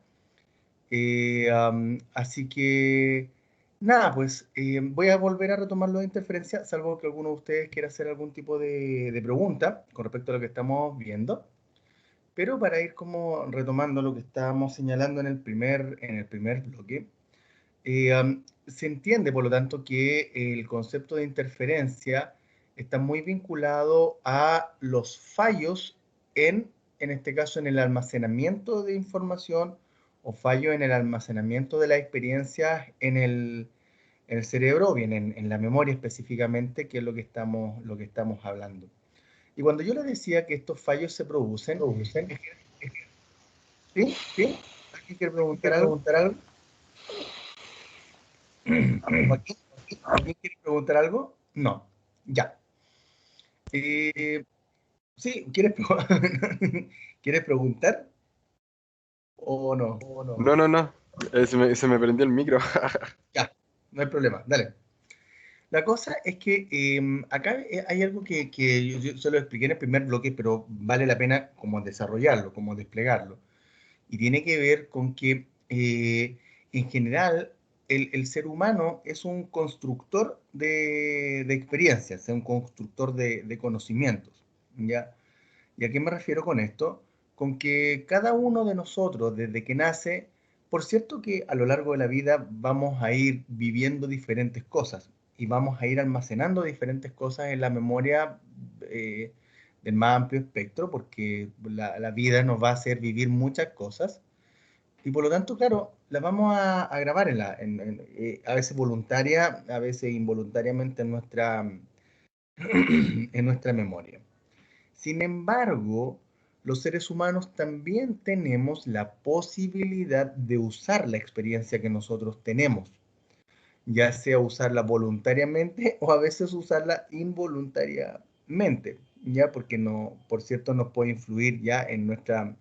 Así que, nada, pues voy a volver a retomar lo de interferencia, salvo que alguno de ustedes quiera hacer algún tipo de pregunta con respecto a lo que estamos viendo. Pero para ir como retomando lo que estábamos señalando en el primer bloque, se entiende, por lo tanto, que el concepto de interferencia está muy vinculado a los fallos en este caso, en el almacenamiento de información o fallo en el almacenamiento de la experiencia en el cerebro, o bien en la memoria específicamente, que es lo que estamos hablando. Y cuando yo les decía que estos fallos se producen, ¿sí? ¿Sí? ¿Alguien quiere preguntar algo? ¿Joaquín? ¿Joaquín quiere preguntar algo? No. Ya. Eh, sí, ¿quieres preguntar o no? No. Se me prendió el micro. Ya, no hay problema, dale. La cosa es que acá hay algo que yo se lo expliqué en el primer bloque, pero vale la pena como desarrollarlo, como desplegarlo. Y tiene que ver con que en general el ser humano es un constructor de experiencias, es un constructor de conocimientos, ¿ya? ¿Y a qué me refiero con esto? Con que cada uno de nosotros, desde que nace, por cierto que a lo largo de la vida vamos a ir viviendo diferentes cosas y vamos a ir almacenando diferentes cosas en la memoria eh, del más amplio espectro, porque la vida nos va a hacer vivir muchas cosas y por lo tanto, claro, las vamos a grabar a veces voluntaria, a veces involuntariamente en nuestra memoria. Sin embargo, los seres humanos también tenemos la posibilidad de usar la experiencia que nosotros tenemos, ya sea usarla voluntariamente o a veces usarla involuntariamente, ya porque no, por cierto, nos puede influir ya en nuestra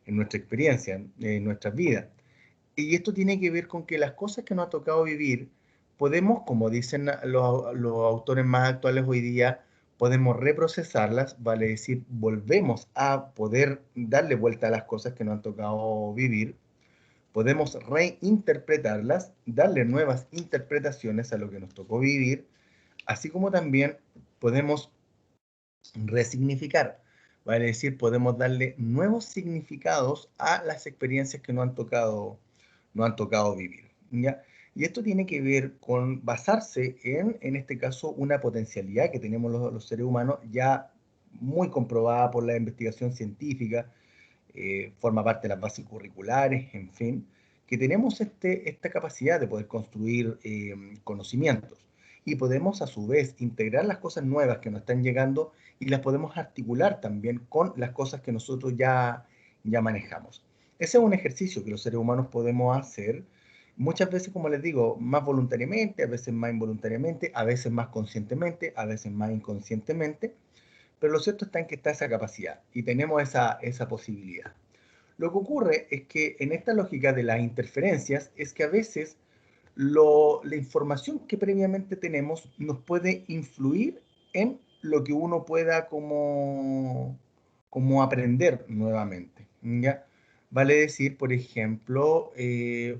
experiencia, en nuestra vida. Y esto tiene que ver con que las cosas que nos ha tocado vivir, podemos, como dicen los autores más actuales hoy día, podemos reprocesarlas, vale decir, volvemos a poder darle vuelta a las cosas que nos han tocado vivir, podemos reinterpretarlas, darle nuevas interpretaciones a lo que nos tocó vivir, así como también podemos resignificar, vale decir, podemos darle nuevos significados a las experiencias que no han tocado vivir, ¿ya? Y esto tiene que ver con basarse en este caso, una potencialidad que tenemos los seres humanos, ya muy comprobada por la investigación científica, forma parte de las bases curriculares, en fin, que tenemos esta capacidad de poder construir conocimientos y podemos a su vez integrar las cosas nuevas que nos están llegando y las podemos articular también con las cosas que nosotros ya manejamos. Ese es un ejercicio que los seres humanos podemos hacer muchas veces, como les digo, más voluntariamente, a veces más involuntariamente, a veces más conscientemente, a veces más inconscientemente, pero lo cierto está en que está esa capacidad y tenemos esa posibilidad. Lo que ocurre es que en esta lógica de las interferencias es que a veces la información que previamente tenemos nos puede influir en lo que uno pueda como aprender nuevamente, ¿ya? Vale decir, por ejemplo,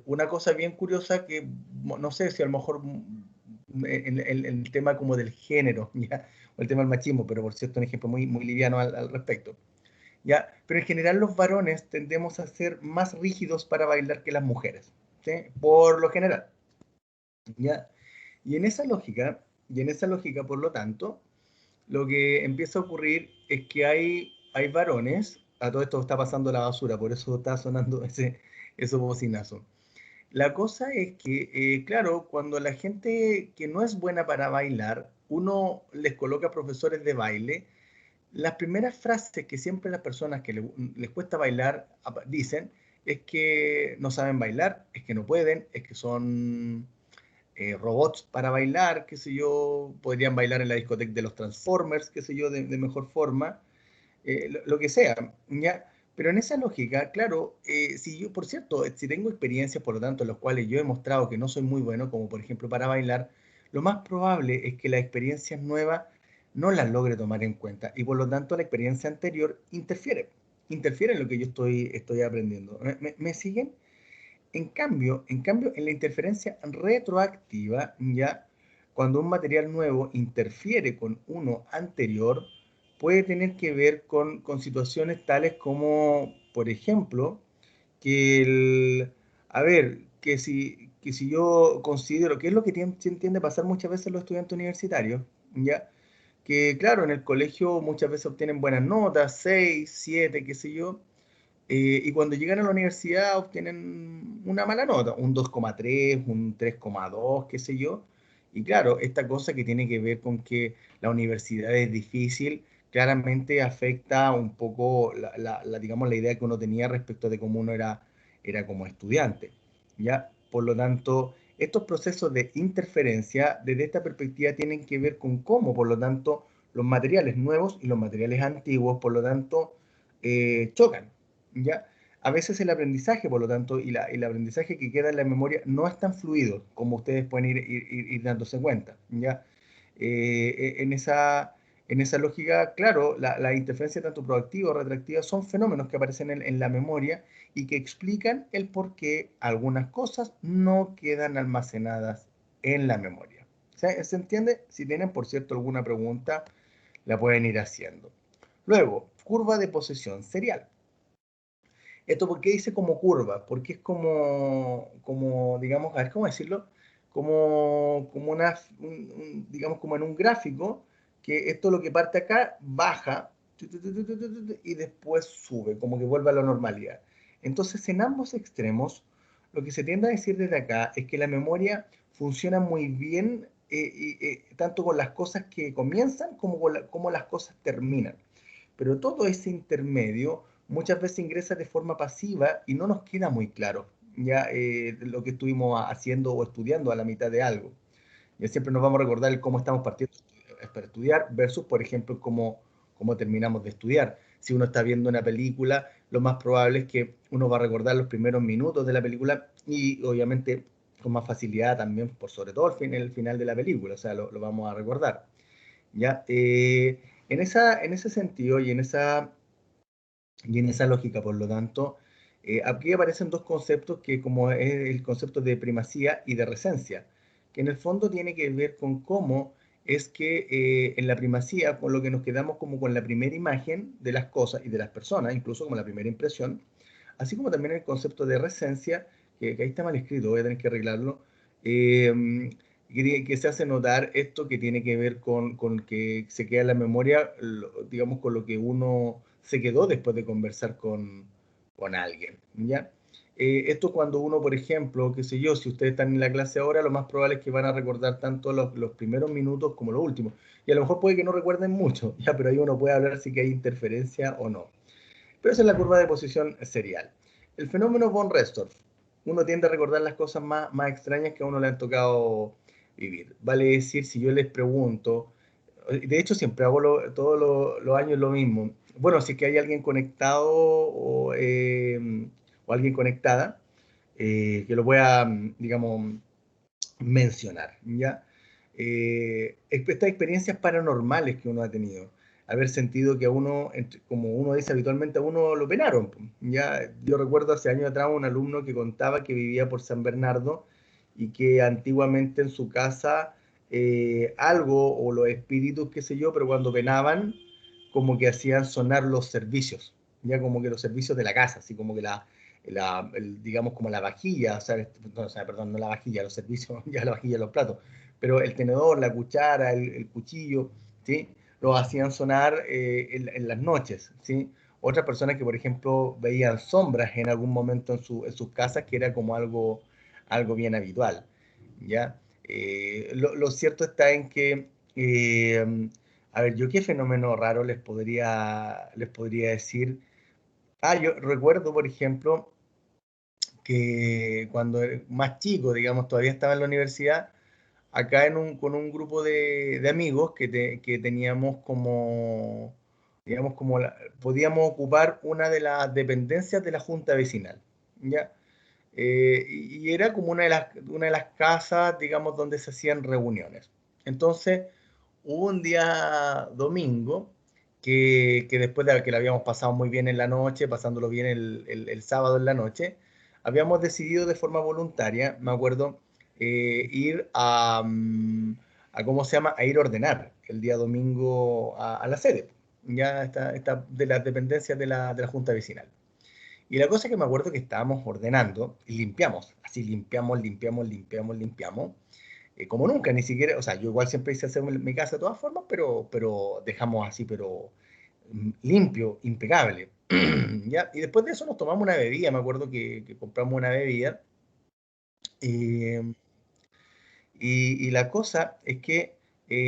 una cosa bien curiosa que no sé si a lo mejor el tema como del género, ¿ya? O el tema del machismo, pero por cierto un ejemplo muy, muy liviano al respecto. ¿Ya? Pero en general los varones tendemos a ser más rígidos para bailar que las mujeres, ¿sí? Por lo general, ¿ya? Y en esa lógica, por lo tanto, lo que empieza a ocurrir es que hay varones, a todo esto está pasando la basura, por eso está sonando ese bocinazos. La cosa es que, claro, cuando la gente que no es buena para bailar, uno les coloca profesores de baile, las primeras frases que siempre las personas que les cuesta bailar dicen es que no saben bailar, es que no pueden, es que son robots para bailar, qué sé yo, podrían bailar en la discoteca de los Transformers, qué sé yo, de mejor forma, lo que sea, ¿ya? Pero en esa lógica, claro, si yo, por cierto, si tengo experiencias, por lo tanto, en las cuales yo he mostrado que no soy muy bueno, como por ejemplo para bailar, lo más probable es que las experiencias nuevas no las logre tomar en cuenta y por lo tanto la experiencia anterior interfiere en lo que yo estoy aprendiendo. ¿Me siguen? En cambio, en la interferencia retroactiva, ya cuando un material nuevo interfiere con uno anterior, puede tener que ver con situaciones tales como, por ejemplo, a ver, que si yo considero, que es lo que se entiende pasar muchas veces los estudiantes universitarios, ya, que claro, en el colegio muchas veces obtienen buenas notas, 6 7 qué sé yo, y cuando llegan a la universidad obtienen una mala nota, un 2,3, un 3,2, qué sé yo. Y claro, esta cosa que tiene que ver con que la universidad es difícil, claramente afecta un poco digamos, la idea que uno tenía respecto de cómo uno era como estudiante. ¿Ya? Por lo tanto, estos procesos de interferencia desde esta perspectiva tienen que ver con cómo, por lo tanto, los materiales nuevos y los materiales antiguos, por lo tanto, chocan. ¿Ya? A veces el aprendizaje, por lo tanto, y el aprendizaje que queda en la memoria no es tan fluido como ustedes pueden ir dándose cuenta, ¿ya? En esa lógica, claro, la interferencia tanto proactiva o retroactiva son fenómenos que aparecen en la memoria y que explican el por qué algunas cosas no quedan almacenadas en la memoria. ¿Se entiende? Si tienen, por cierto, alguna pregunta, la pueden ir haciendo. Luego, curva de posesión serial. ¿Esto por qué dice como curva? Porque es como digamos, a ver, ¿cómo decirlo? Como digamos, como en un gráfico, que esto lo que parte acá baja y después sube, como que vuelve a la normalidad. Entonces, en ambos extremos, lo que se tiende a decir desde acá es que la memoria funciona muy bien, tanto con las cosas que comienzan como las cosas terminan. Pero todo ese intermedio muchas veces ingresa de forma pasiva y no nos queda muy claro ya lo que estuvimos haciendo o estudiando a la mitad de algo. Ya siempre nos vamos a recordar el cómo estamos partiendo para estudiar versus, por ejemplo, cómo terminamos de estudiar. Si uno está viendo una película, lo más probable es que uno va a recordar los primeros minutos de la película y obviamente con más facilidad también, por sobre todo el final de la película, o sea, lo vamos a recordar. ¿Ya? En ese sentido y en esa lógica, por lo tanto, aquí aparecen dos conceptos que como es el concepto de primacía y de recencia, que en el fondo tiene que ver con cómo es que en la primacía, con lo que nos quedamos como con la primera imagen de las cosas y de las personas, incluso como la primera impresión, así como también el concepto de recencia, que ahí está mal escrito, voy a tener que arreglarlo, que se hace notar esto que tiene que ver con que se queda en la memoria, digamos, con lo que uno se quedó después de conversar con alguien, ¿ya? Esto cuando uno, por ejemplo, qué sé yo, si ustedes están en la clase ahora, lo más probable es que van a recordar tanto los primeros minutos como los últimos. Y a lo mejor puede que no recuerden mucho, ¿ya? Pero ahí uno puede hablar si que hay interferencia o no. Pero esa es la curva de posición serial. El fenómeno von Restorff. Uno tiende a recordar las cosas más extrañas que a uno le han tocado vivir. Vale decir, si yo les pregunto, de hecho siempre hago todos los años lo mismo. Bueno, si es que hay alguien conectado o alguien conectada, que lo voy a, digamos, mencionar, ¿ya? Estas experiencias paranormales que uno ha tenido, haber sentido que a uno, como uno dice habitualmente, a uno lo penaron. Ya, yo recuerdo hace años atrás un alumno que contaba que vivía por San Bernardo y que antiguamente en su casa algo, o los espíritus, qué sé yo, pero cuando penaban, como que hacían sonar los servicios, ya como que los servicios de la casa, así como que digamos como la vajilla, perdón, no la vajilla, los servicios, ya la vajilla, los platos, pero el tenedor, la cuchara, el cuchillo, ¿sí? Lo hacían sonar en las noches, ¿sí? Otras personas que, por ejemplo, veían sombras en algún momento en sus casas, que era como algo bien habitual, ¿ya? Lo cierto está en que, a ver, yo qué fenómeno raro les podría decir. Yo recuerdo, por ejemplo, que cuando era más chico, digamos, todavía estaba en la universidad, acá con un grupo de amigos que teníamos como, digamos, podíamos ocupar una de las dependencias de la junta vecinal, ¿ya? Y era como una de las casas, digamos, donde se hacían reuniones. Entonces, hubo un día domingo que después de que lo habíamos pasado muy bien en la noche, pasándolo bien el sábado en la noche, habíamos decidido de forma voluntaria, me acuerdo, ir ¿cómo se llama? A ir a ordenar el día domingo a la sede, ya está de las dependencias de la Junta Vecinal. Y la cosa que me acuerdo que estábamos ordenando y limpiamos, así limpiamos, como nunca, ni siquiera, o sea, yo igual siempre hice hacer mi casa de todas formas, pero dejamos así, pero limpio, impecable. ¿Ya? Y después de eso nos tomamos una bebida, me acuerdo que compramos una bebida. eh, y la cosa es que,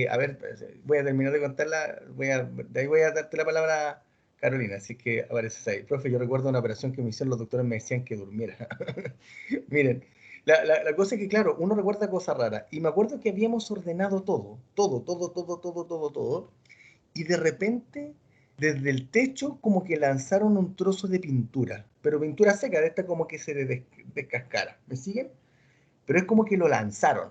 a ver, voy a terminar de contarla, de ahí voy a darte la palabra, Carolina, así que apareces ahí. Profe, yo recuerdo una operación que me hicieron, los doctores me decían que durmiera. Miren, la cosa es que, claro, uno recuerda cosas raras, y me acuerdo que habíamos ordenado todo, y de repente, desde el techo, como que lanzaron un trozo de pintura, pero pintura seca, de esta como que se descascara, ¿me siguen? Pero es como que lo lanzaron.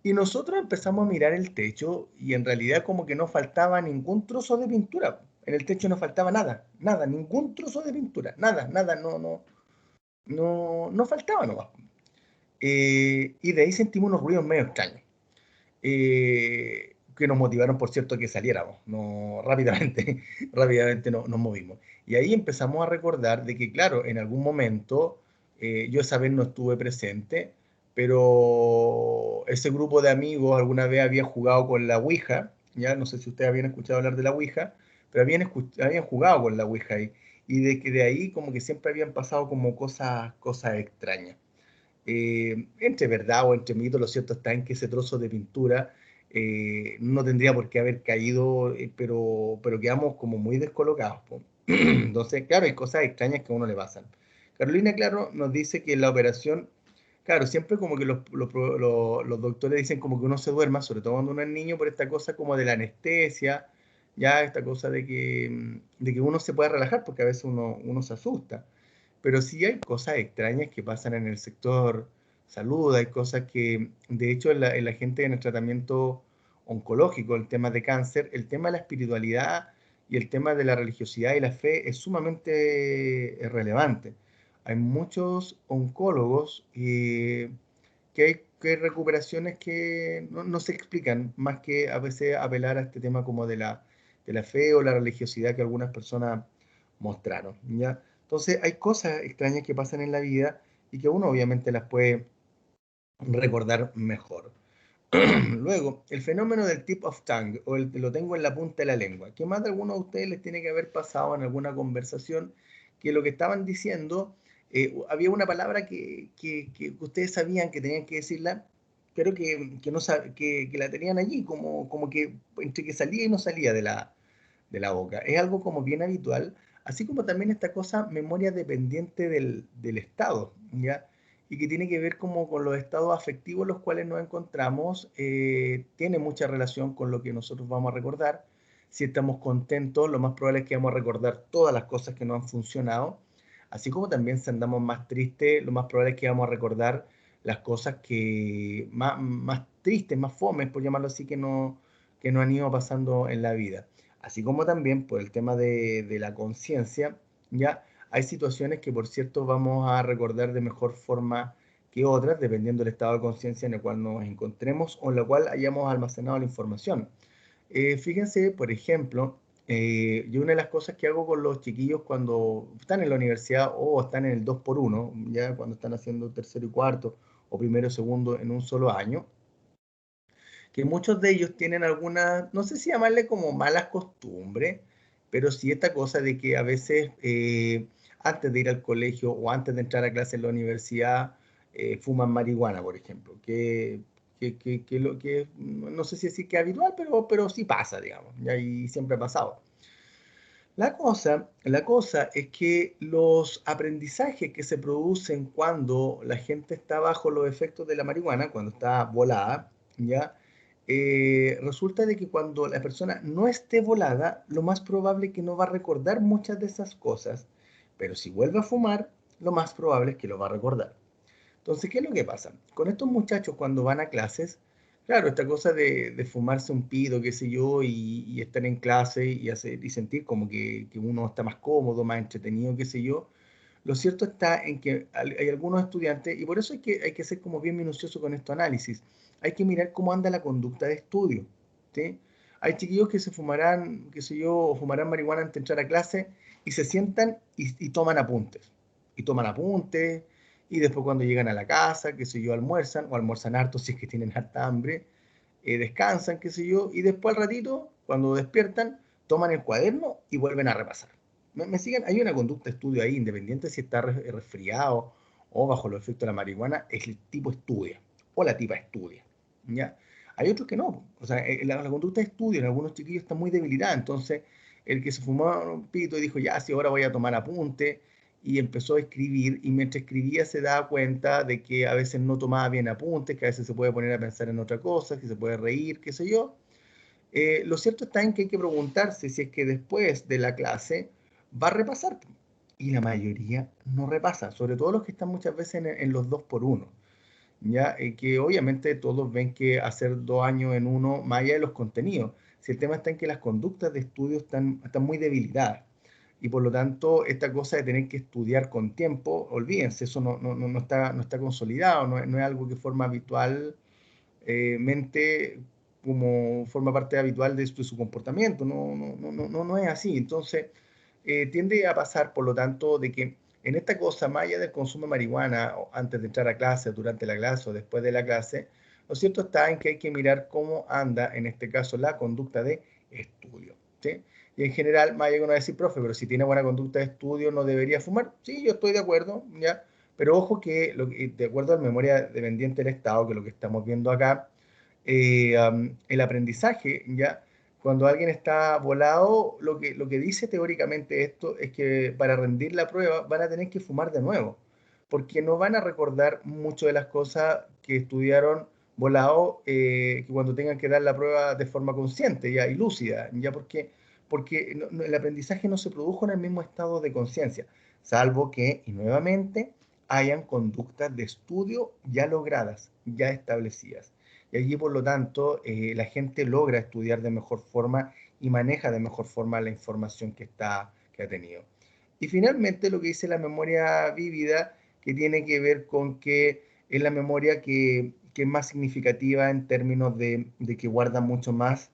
Y nosotros empezamos a mirar el techo y en realidad como que no faltaba ningún trozo de pintura. En el techo no faltaba nada, nada, ningún trozo de pintura, nada, nada, no faltaba nomás. Y de ahí sentimos unos ruidos medio extraños, que nos motivaron, por cierto, a que saliéramos, no, rápidamente, rápidamente nos movimos. Y ahí empezamos a recordar de que, claro, en algún momento, yo esa vez no estuve presente, pero ese grupo de amigos alguna vez había jugado con la Ouija, ya no sé si ustedes habían escuchado hablar de la Ouija, pero habían jugado con la Ouija ahí, y de que de ahí como que siempre habían pasado como cosas extrañas. Entre verdad o entre mito, lo cierto está en que ese trozo de pintura no tendría por qué haber caído, pero quedamos como muy descolocados, po. Entonces, claro, hay cosas extrañas que a uno le pasan. Carolina, claro, nos dice que la operación, claro, siempre como que los doctores dicen como que uno se duerma, sobre todo cuando uno es niño, por esta cosa como de la anestesia, ya esta cosa de que uno se puede relajar, porque a veces uno se asusta. Pero sí hay cosas extrañas que pasan en el sector salud, hay cosas que, de hecho, en la gente en el tratamiento oncológico, el tema de cáncer, el tema de la espiritualidad y el tema de la religiosidad y la fe es sumamente relevante. Hay muchos oncólogos que hay recuperaciones que no se explican, más que a veces apelar a este tema como de la fe o la religiosidad que algunas personas mostraron, ¿ya? Entonces hay cosas extrañas que pasan en la vida y que uno obviamente las puede recordar mejor. Luego, el fenómeno del tip of tongue, o lo tengo en la punta de la lengua, que más de algunos de ustedes les tiene que haber pasado en alguna conversación, que lo que estaban diciendo, había una palabra que ustedes sabían que tenían que decirla, pero que, no, que la tenían allí, como que entre que salía y no salía de la boca. Es algo como bien habitual, así como también esta cosa, memoria dependiente del estado, ¿ya? Y que tiene que ver como con los estados afectivos los cuales nos encontramos, tiene mucha relación con lo que nosotros vamos a recordar. Si estamos contentos, lo más probable es que vamos a recordar todas las cosas que nos han funcionado, así como también si andamos más tristes, lo más probable es que vamos a recordar las cosas que más tristes, más fomes, por llamarlo así, que nos han ido pasando en la vida. Así como también por el tema de la conciencia, ya hay situaciones que, por cierto, vamos a recordar de mejor forma que otras, dependiendo del estado de conciencia en el cual nos encontremos o en el cual hayamos almacenado la información. Fíjense, por ejemplo, yo una de las cosas que hago con los chiquillos cuando están en la universidad o están en el 2x1, ya cuando están haciendo tercero y cuarto o primero y segundo en un solo año, que muchos de ellos tienen algunas, no sé si llamarle como malas costumbres, pero sí esta cosa de que a veces antes de ir al colegio o antes de entrar a clase en la universidad, fuman marihuana, por ejemplo, que no sé si decir que es habitual, pero sí pasa, digamos, y ahí siempre ha pasado. La cosa es que los aprendizajes que se producen cuando la gente está bajo los efectos de la marihuana, cuando está volada, ¿ya? Resulta de que cuando la persona no esté volada, lo más probable es que no va a recordar muchas de esas cosas, pero si vuelve a fumar, lo más probable es que lo va a recordar. Entonces, ¿qué es lo que pasa? Con estos muchachos cuando van a clases, claro, esta cosa de fumarse un pido, qué sé yo, y estar en clase y sentir como que uno está más cómodo, más entretenido, qué sé yo, lo cierto está en que hay algunos estudiantes, y por eso hay que ser como bien minucioso con estos análisis, hay que mirar cómo anda la conducta de estudio, ¿sí? Hay chiquillos que se fumarán, qué sé yo, o fumarán marihuana antes de entrar a clase y se sientan y toman apuntes. Y toman apuntes, y después cuando llegan a la casa, qué sé yo, almuerzan, o almuerzan harto si es que tienen harta hambre, descansan, qué sé yo, y después al ratito, cuando despiertan, toman el cuaderno y vuelven a repasar. ¿Me siguen? Hay una conducta de estudio ahí, independiente si está resfriado o bajo los efectos de la marihuana, el tipo estudia, o la tipa estudia, ¿ya? Hay otros que no, o sea, la conducta de estudio en algunos chiquillos está muy debilitada, entonces el que se fumó un pito y dijo, ya, sí, ahora voy a tomar apunte, y empezó a escribir, y mientras escribía se daba cuenta de que a veces no tomaba bien apuntes, que a veces se puede poner a pensar en otra cosa, que se puede reír, qué sé yo. Lo cierto está en que hay que preguntarse si es que después de la clase va a repasar. Y la mayoría no repasa, sobre todo los que están muchas veces en los 2 por 1. ¿Ya? Que obviamente todos ven que hacer 2 años en uno, más allá de los contenidos. Si el tema está en que las conductas de estudio están muy debilitadas. Y por lo tanto, esta cosa de tener que estudiar con tiempo, olvídense, eso no está consolidado, no es algo que forma habitual mente como forma parte habitual de su comportamiento, no es así. Entonces, tiende a pasar, por lo tanto, de que en esta cosa, más allá del consumo de marihuana, antes de entrar a clase, durante la clase o después de la clase, lo cierto está en que hay que mirar cómo anda, en este caso, la conducta de estudio, ¿sí? Y en general, más allá que uno va a decir, profe, pero si tiene buena conducta de estudio, ¿no debería fumar? Sí, yo estoy de acuerdo, ¿ya? Pero ojo que, de acuerdo a la memoria dependiente del Estado, que es lo que estamos viendo acá, el aprendizaje, ¿ya? Cuando alguien está volado, lo que dice teóricamente esto es que para rendir la prueba van a tener que fumar de nuevo, porque no van a recordar mucho de las cosas que estudiaron volado, que cuando tengan que dar la prueba de forma consciente, ya, y lúcida, ya, porque el aprendizaje no se produjo en el mismo estado de conciencia, salvo que, y nuevamente, hayan conductas de estudio ya logradas, ya establecidas. Y allí, por lo tanto, la gente logra estudiar de mejor forma y maneja de mejor forma la información que ha tenido. Y finalmente, lo que dice la memoria vívida, que tiene que ver con que es la memoria que es más significativa en términos de que guarda mucho más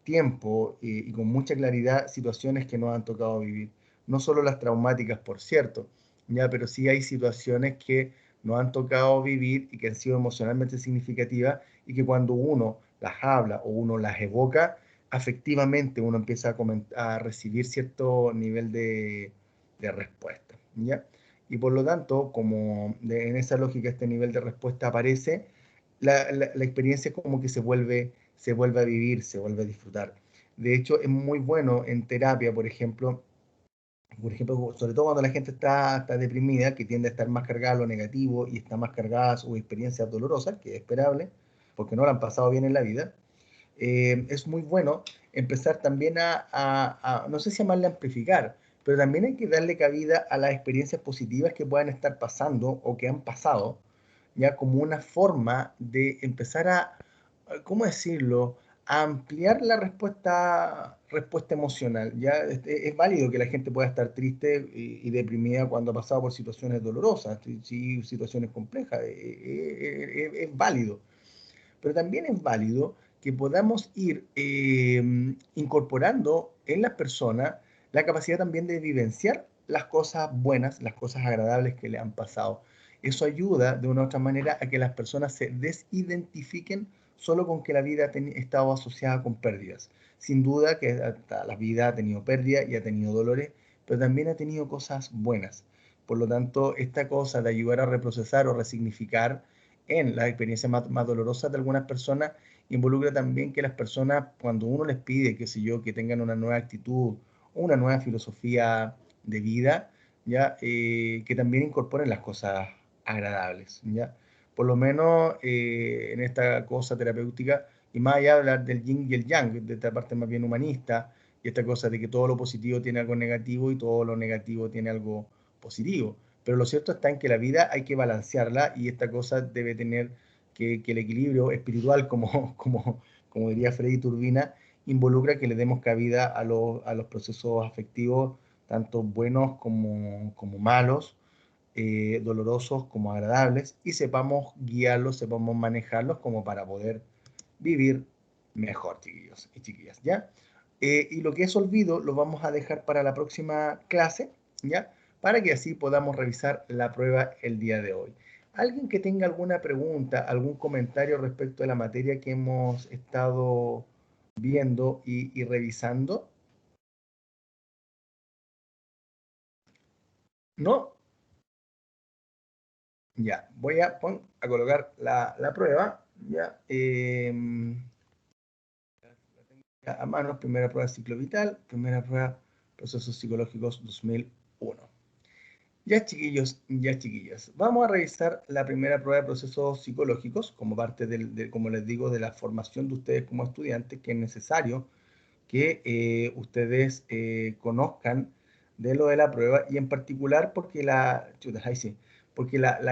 tiempo y con mucha claridad situaciones que nos han tocado vivir. No solo las traumáticas, por cierto, ya, pero sí hay situaciones que nos han tocado vivir y que han sido emocionalmente significativas y que cuando uno las habla o uno las evoca, afectivamente uno empieza a recibir cierto nivel de respuesta, ¿ya? Y por lo tanto, como en esa lógica este nivel de respuesta aparece, la experiencia como que se vuelve a vivir, se vuelve a disfrutar. De hecho, es muy bueno en terapia, por ejemplo, sobre todo cuando la gente está deprimida, que tiende a estar más cargada a lo negativo y está más cargada a sus experiencias dolorosas, que es esperable, porque no la han pasado bien en la vida, es muy bueno empezar también no sé si llamarle amplificar, pero también hay que darle cabida a las experiencias positivas que puedan estar pasando o que han pasado, ya como una forma de empezar ¿cómo decirlo? A ampliar la respuesta emocional. Ya es válido que la gente pueda estar triste y deprimida cuando ha pasado por situaciones dolorosas, sí, situaciones complejas, es válido, pero también es válido que podamos ir incorporando en las personas la capacidad también de vivenciar las cosas buenas, las cosas agradables que le han pasado. Eso ayuda de una u otra manera a que las personas se desidentifiquen solo con que la vida ha estado asociada con pérdidas. Sin duda que la vida ha tenido pérdidas y ha tenido dolores, pero también ha tenido cosas buenas. Por lo tanto, esta cosa de ayudar a reprocesar o resignificar en las experiencias más dolorosas de algunas personas involucra también que las personas, cuando uno les pide, qué sé yo, que tengan una nueva actitud o una nueva filosofía de vida, ¿ya? Que también incorporen las cosas agradables, ¿ya? Por lo menos en esta cosa terapéutica, y más allá de hablar del yin y el yang, de esta parte más bien humanista, y esta cosa de que todo lo positivo tiene algo negativo y todo lo negativo tiene algo positivo. Pero lo cierto está en que la vida hay que balancearla y esta cosa debe tener que el equilibrio espiritual, como diría Freddy Turbina, involucra que le demos cabida a los procesos afectivos, tanto buenos como malos, dolorosos como agradables, y sepamos guiarlos, sepamos manejarlos como para poder vivir mejor, chiquillos y chiquillas, ¿ya? Y lo que es olvido lo vamos a dejar para la próxima clase, ¿ya? Para que así podamos revisar la prueba el día de hoy. ¿Alguien que tenga alguna pregunta, algún comentario respecto a la materia que hemos estado viendo y revisando? ¿No? Ya, voy a colocar la prueba, ya. A mano, primera prueba ciclo vital, primera prueba procesos psicológicos 2001. Ya chiquillos, ya chiquillas, vamos a revisar la primera prueba de procesos psicológicos como parte como les digo, de la formación de ustedes como estudiantes, que es necesario que ustedes conozcan de lo de la prueba, y en particular porque la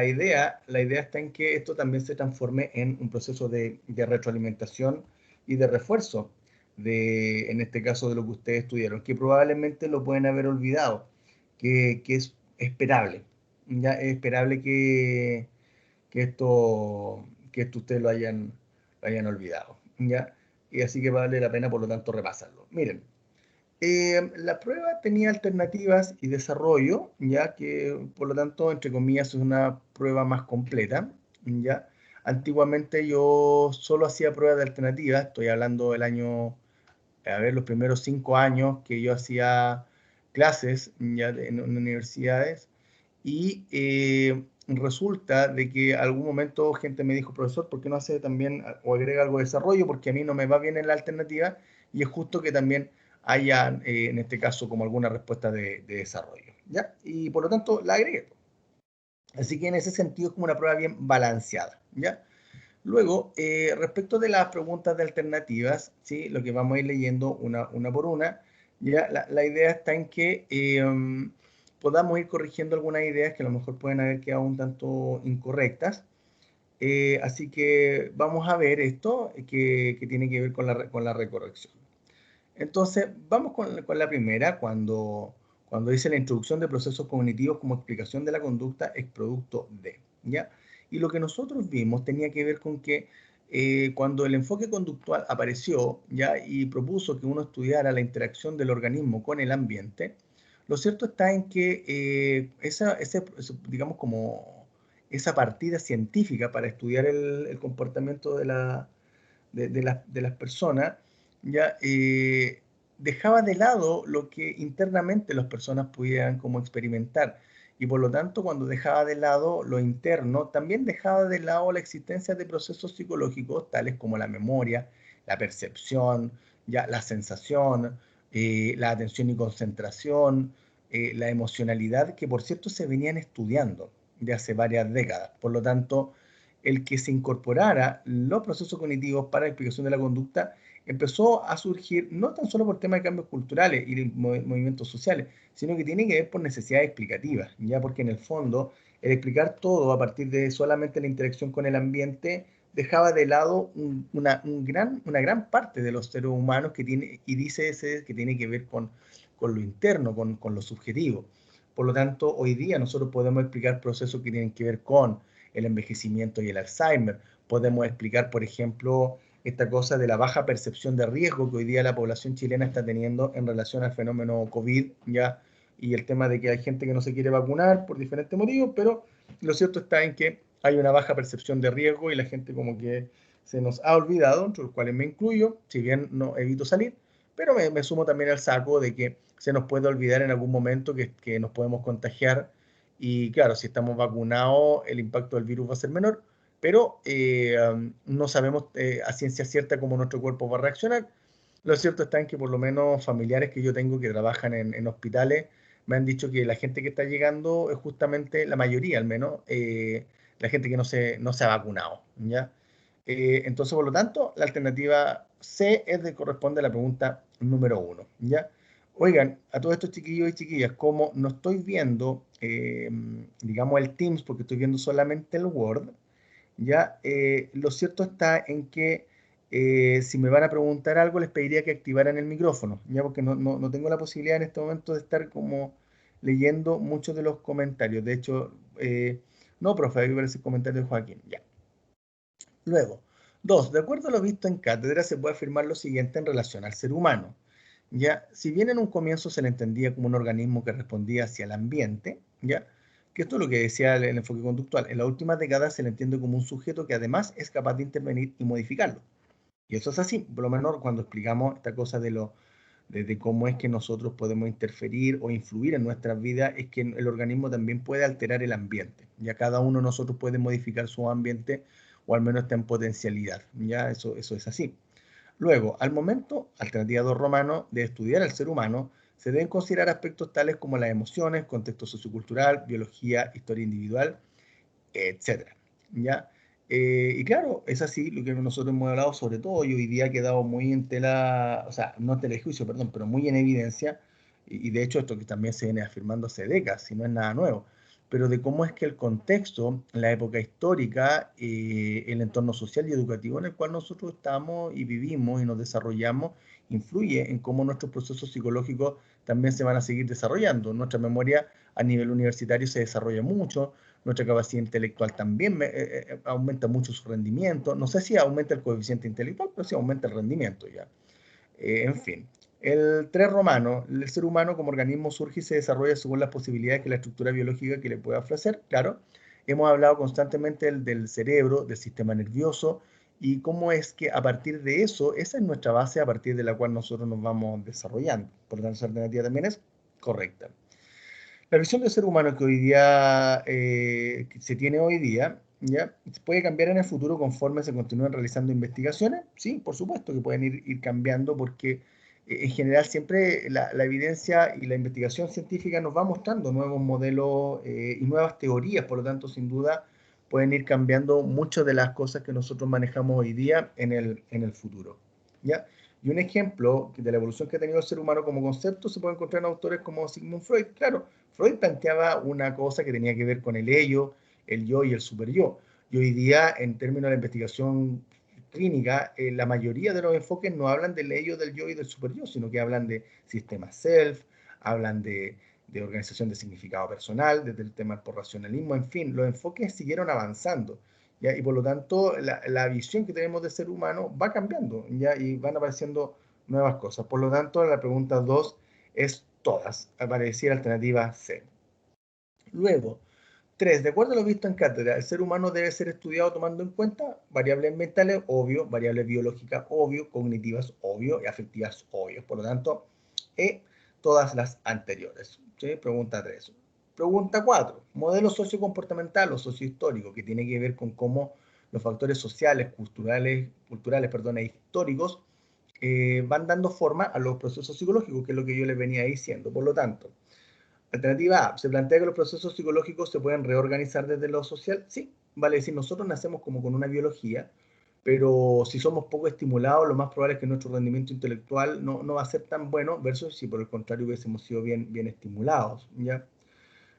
idea está en que esto también se transforme en un proceso de retroalimentación y de refuerzo en este caso, de lo que ustedes estudiaron, que probablemente lo pueden haber olvidado, que es esperable. Ya es esperable que esto ustedes lo hayan olvidado, ¿ya? Y así que vale la pena, por lo tanto, repasarlo. Miren, la prueba tenía alternativas y desarrollo, ya que, por lo tanto, entre comillas, es una prueba más completa, ¿ya? Antiguamente yo solo hacía pruebas de alternativas, estoy hablando del año, a ver, los primeros 5 años que yo hacía clases ya en universidades, y resulta de que algún momento gente me dijo, profesor, ¿por qué no hace también o agrega algo de desarrollo? Porque a mí no me va bien en la alternativa, y es justo que también haya, en este caso, como alguna respuesta de desarrollo, ¿ya? Y por lo tanto la agregué. Así que en ese sentido es como una prueba bien balanceada, ¿ya? Luego, respecto de las preguntas de alternativas, ¿sí? Lo que vamos a ir leyendo una por una, ya la idea está en que podamos ir corrigiendo algunas ideas que a lo mejor pueden haber quedado un tanto incorrectas. Así que vamos a ver esto que tiene que ver con la recorrección. Entonces, vamos con la primera, cuando dice la introducción de procesos cognitivos como explicación de la conducta es producto de, ¿ya? Y lo que nosotros vimos tenía que ver con que cuando el enfoque conductual apareció, ¿ya? Y propuso que uno estudiara la interacción del organismo con el ambiente, lo cierto está en que digamos, como esa partida científica para estudiar el comportamiento de las personas, ya dejaba de lado lo que internamente las personas pudieran como experimentar. Y por lo tanto, cuando dejaba de lado lo interno, también dejaba de lado la existencia de procesos psicológicos tales como la memoria, la percepción, ya la sensación, la atención y concentración, la emocionalidad, que por cierto se venían estudiando de hace varias décadas. Por lo tanto, el que se incorporara los procesos cognitivos para la explicación de la conducta empezó a surgir no tan solo por temas de cambios culturales y de movimientos sociales, sino que tiene que ver por necesidades explicativas, ya porque en el fondo el explicar todo a partir de solamente la interacción con el ambiente dejaba de lado una gran parte de los seres humanos que tiene, y dice ese que tiene que ver con lo interno, con lo subjetivo. Por lo tanto, hoy día nosotros podemos explicar procesos que tienen que ver con el envejecimiento y el Alzheimer. Podemos explicar, por ejemplo, esta cosa de la baja percepción de riesgo que hoy día la población chilena está teniendo en relación al fenómeno COVID, ¿ya? Y el tema de que hay gente que no se quiere vacunar por diferentes motivos, pero lo cierto está en que hay una baja percepción de riesgo y la gente como que se nos ha olvidado, entre los cuales me incluyo, si bien no evito salir, pero me sumo también al saco de que se nos puede olvidar en algún momento que nos podemos contagiar Y claro, si estamos vacunados, el impacto del virus va a ser menor, pero no sabemos a ciencia cierta cómo nuestro cuerpo va a reaccionar. Lo cierto está en que por lo menos familiares que yo tengo que trabajan en hospitales me han dicho que la gente que está llegando es justamente, la mayoría al menos, la gente que no se ha vacunado, ¿ya? Entonces, por lo tanto, la alternativa C es de corresponde a la pregunta número 1, ¿ya? Oigan, a todos estos chiquillos y chiquillas, como no estoy viendo, digamos, el Teams, porque estoy viendo solamente el Word, ¿ya? Lo cierto está en que si me van a preguntar algo, les pediría que activaran el micrófono, ¿ya? Porque no tengo la posibilidad en este momento de estar como leyendo muchos de los comentarios. De hecho, no, profe, hay que ver ese comentario de Joaquín, ya. Luego, 2. De acuerdo a lo visto en cátedra, se puede afirmar lo siguiente en relación al ser humano. Ya, si bien en un comienzo se le entendía como un organismo que respondía hacia el ambiente, ya, que esto es lo que decía el enfoque conductual, en la última década se le entiende como un sujeto que además es capaz de intervenir y modificarlo. Y eso es así, por lo menos cuando explicamos esta cosa de cómo es que nosotros podemos interferir o influir en nuestras vidas, es que el organismo también puede alterar el ambiente. Ya cada uno de nosotros puede modificar su ambiente o al menos está en potencialidad. Ya eso es así. Luego, al momento, alternativa 2 romano, de estudiar al ser humano, se deben considerar aspectos tales como las emociones, contexto sociocultural, biología, historia individual, etcétera. ¿Ya? Y claro, es así lo que nosotros hemos hablado sobre todo y hoy día ha quedado muy en tela, o sea, no en telejuicio, perdón, pero muy en evidencia, y de hecho esto que también se viene afirmando hace décadas, si no es nada nuevo, pero de cómo es que el contexto, la época histórica, el entorno social y educativo en el cual nosotros estamos y vivimos y nos desarrollamos, influye en cómo nuestros procesos psicológicos también se van a seguir desarrollando. Nuestra memoria a nivel universitario se desarrolla mucho, nuestra capacidad intelectual también aumenta mucho su rendimiento. No sé si aumenta el coeficiente intelectual, pero sí aumenta el rendimiento ya. En fin. El 3 romano, el ser humano como organismo surge y se desarrolla según las posibilidades que la estructura biológica que le puede ofrecer, claro. Hemos hablado constantemente del cerebro, del sistema nervioso, y cómo es que a partir de eso, esa es nuestra base a partir de la cual nosotros nos vamos desarrollando. Por lo tanto, esa alternativa también es correcta. La visión del ser humano que hoy día que se tiene hoy día, ¿ya? ¿Puede cambiar en el futuro conforme se continúen realizando investigaciones? Sí, por supuesto que pueden ir cambiando porque en general siempre la evidencia y la investigación científica nos va mostrando nuevos modelos y nuevas teorías, por lo tanto, sin duda, pueden ir cambiando muchas de las cosas que nosotros manejamos hoy día en el futuro, ¿ya? Y un ejemplo de la evolución que ha tenido el ser humano como concepto se puede encontrar en autores como Sigmund Freud. Claro, Freud planteaba una cosa que tenía que ver con el ello, el yo y el superyo. Y hoy día, en términos de la investigación clínica, la mayoría de los enfoques no hablan del ello, del yo y del superyo, sino que hablan de sistemas self, hablan de organización de significado personal, desde el tema por racionalismo, en fin, los enfoques siguieron avanzando. ¿Ya? Y por lo tanto, la visión que tenemos del ser humano va cambiando, ¿ya? Y van apareciendo nuevas cosas. Por lo tanto, la pregunta 2 es todas, apareciera alternativa C. Luego, 3. De acuerdo a lo visto en cátedra, el ser humano debe ser estudiado tomando en cuenta variables mentales, obvio, variables biológicas, obvio, cognitivas, obvio, y afectivas, obvio. Por lo tanto, todas las anteriores. ¿Sí? Pregunta 3. Pregunta 4. Modelo sociocomportamental o sociohistórico, que tiene que ver con cómo los factores sociales, culturales, e históricos van dando forma a los procesos psicológicos, que es lo que yo les venía diciendo. Por lo tanto, alternativa A, ¿se plantea que los procesos psicológicos se pueden reorganizar desde lo social? Sí, vale decir, nosotros nacemos como con una biología, pero si somos poco estimulados, lo más probable es que nuestro rendimiento intelectual no va a ser tan bueno, versus si por el contrario hubiésemos sido bien estimulados, ¿ya?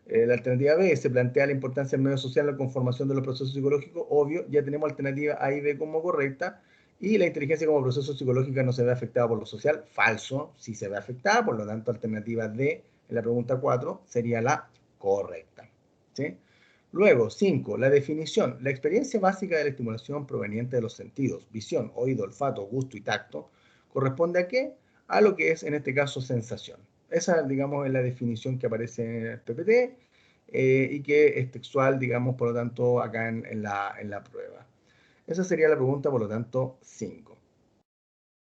La alternativa B, se plantea la importancia del medio social en la conformación de los procesos psicológicos, obvio, ya tenemos alternativa A y B como correcta, y la inteligencia como proceso psicológico no se ve afectada por lo social, falso, sí se ve afectada, por lo tanto alternativa D en la pregunta 4 sería la correcta. ¿Sí? Luego, 5. La definición. La experiencia básica de la estimulación proveniente de los sentidos, visión, oído, olfato, gusto y tacto, ¿corresponde a qué? A lo que es, en este caso, sensación. Esa, digamos, es la definición que aparece en el PPT y que es textual, digamos, por lo tanto, acá en la prueba. Esa sería la pregunta, por lo tanto, 5.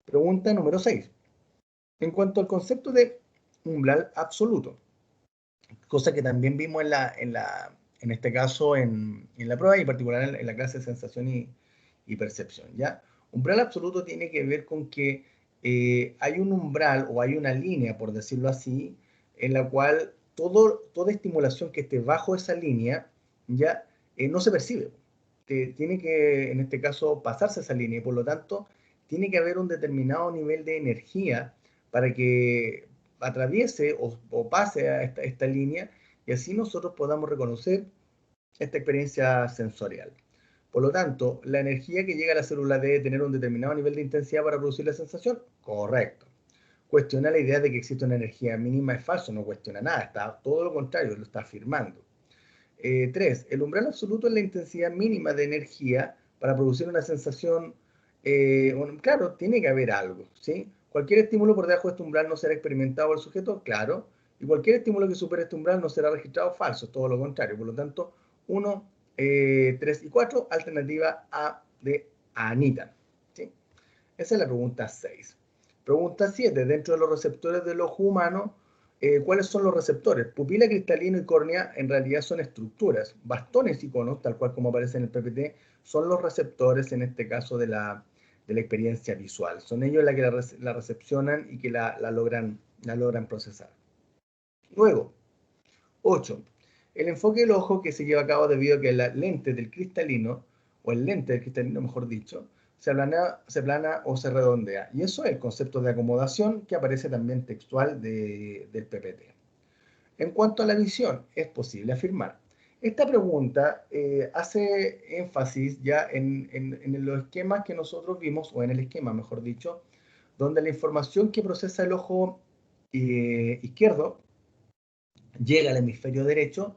Pregunta número 6. En cuanto al concepto de umbral absoluto, cosa que también vimos en este caso en la prueba y en particular en la clase de sensación y percepción, ¿ya? Umbral absoluto tiene que ver con que hay un umbral o hay una línea, por decirlo así, en la cual toda estimulación que esté bajo esa línea ya no se percibe. Tiene que, en este caso, pasarse esa línea y por lo tanto tiene que haber un determinado nivel de energía para que atraviese o pase a esta línea y así nosotros podamos reconocer esta experiencia sensorial. Por lo tanto, la energía que llega a la célula debe tener un determinado nivel de intensidad para producir la sensación. Correcto. Cuestiona la idea de que existe una energía mínima es falso, no cuestiona nada, está todo lo contrario, lo está afirmando. 3. El umbral absoluto es la intensidad mínima de energía para producir una sensación. Bueno, claro, tiene que haber algo, ¿sí? Cualquier estímulo por debajo de este umbral no será experimentado por el sujeto, claro, y cualquier estímulo que supere este umbral no será registrado, falso, todo lo contrario. Por lo tanto, 1, 3 y 4, alternativa A de Anita, ¿sí? Esa es la pregunta 6. Pregunta 7. Dentro de los receptores del ojo humano, ¿cuáles son los receptores? Pupila, cristalino y córnea en realidad son estructuras. Bastones y conos, tal cual como aparece en el PPT, son los receptores, en este caso, de la experiencia visual. Son ellos los que la recepcionan y que la logran procesar. Luego, 8. El enfoque del ojo que se lleva a cabo debido a que la lente del cristalino, o el lente del cristalino, mejor dicho, se aplana o se redondea. Y eso es el concepto de acomodación que aparece también textual del PPT. En cuanto a la visión, es posible afirmar. Esta pregunta hace énfasis ya en los esquemas que nosotros vimos, o en el esquema, mejor dicho, donde la información que procesa el ojo izquierdo llega al hemisferio derecho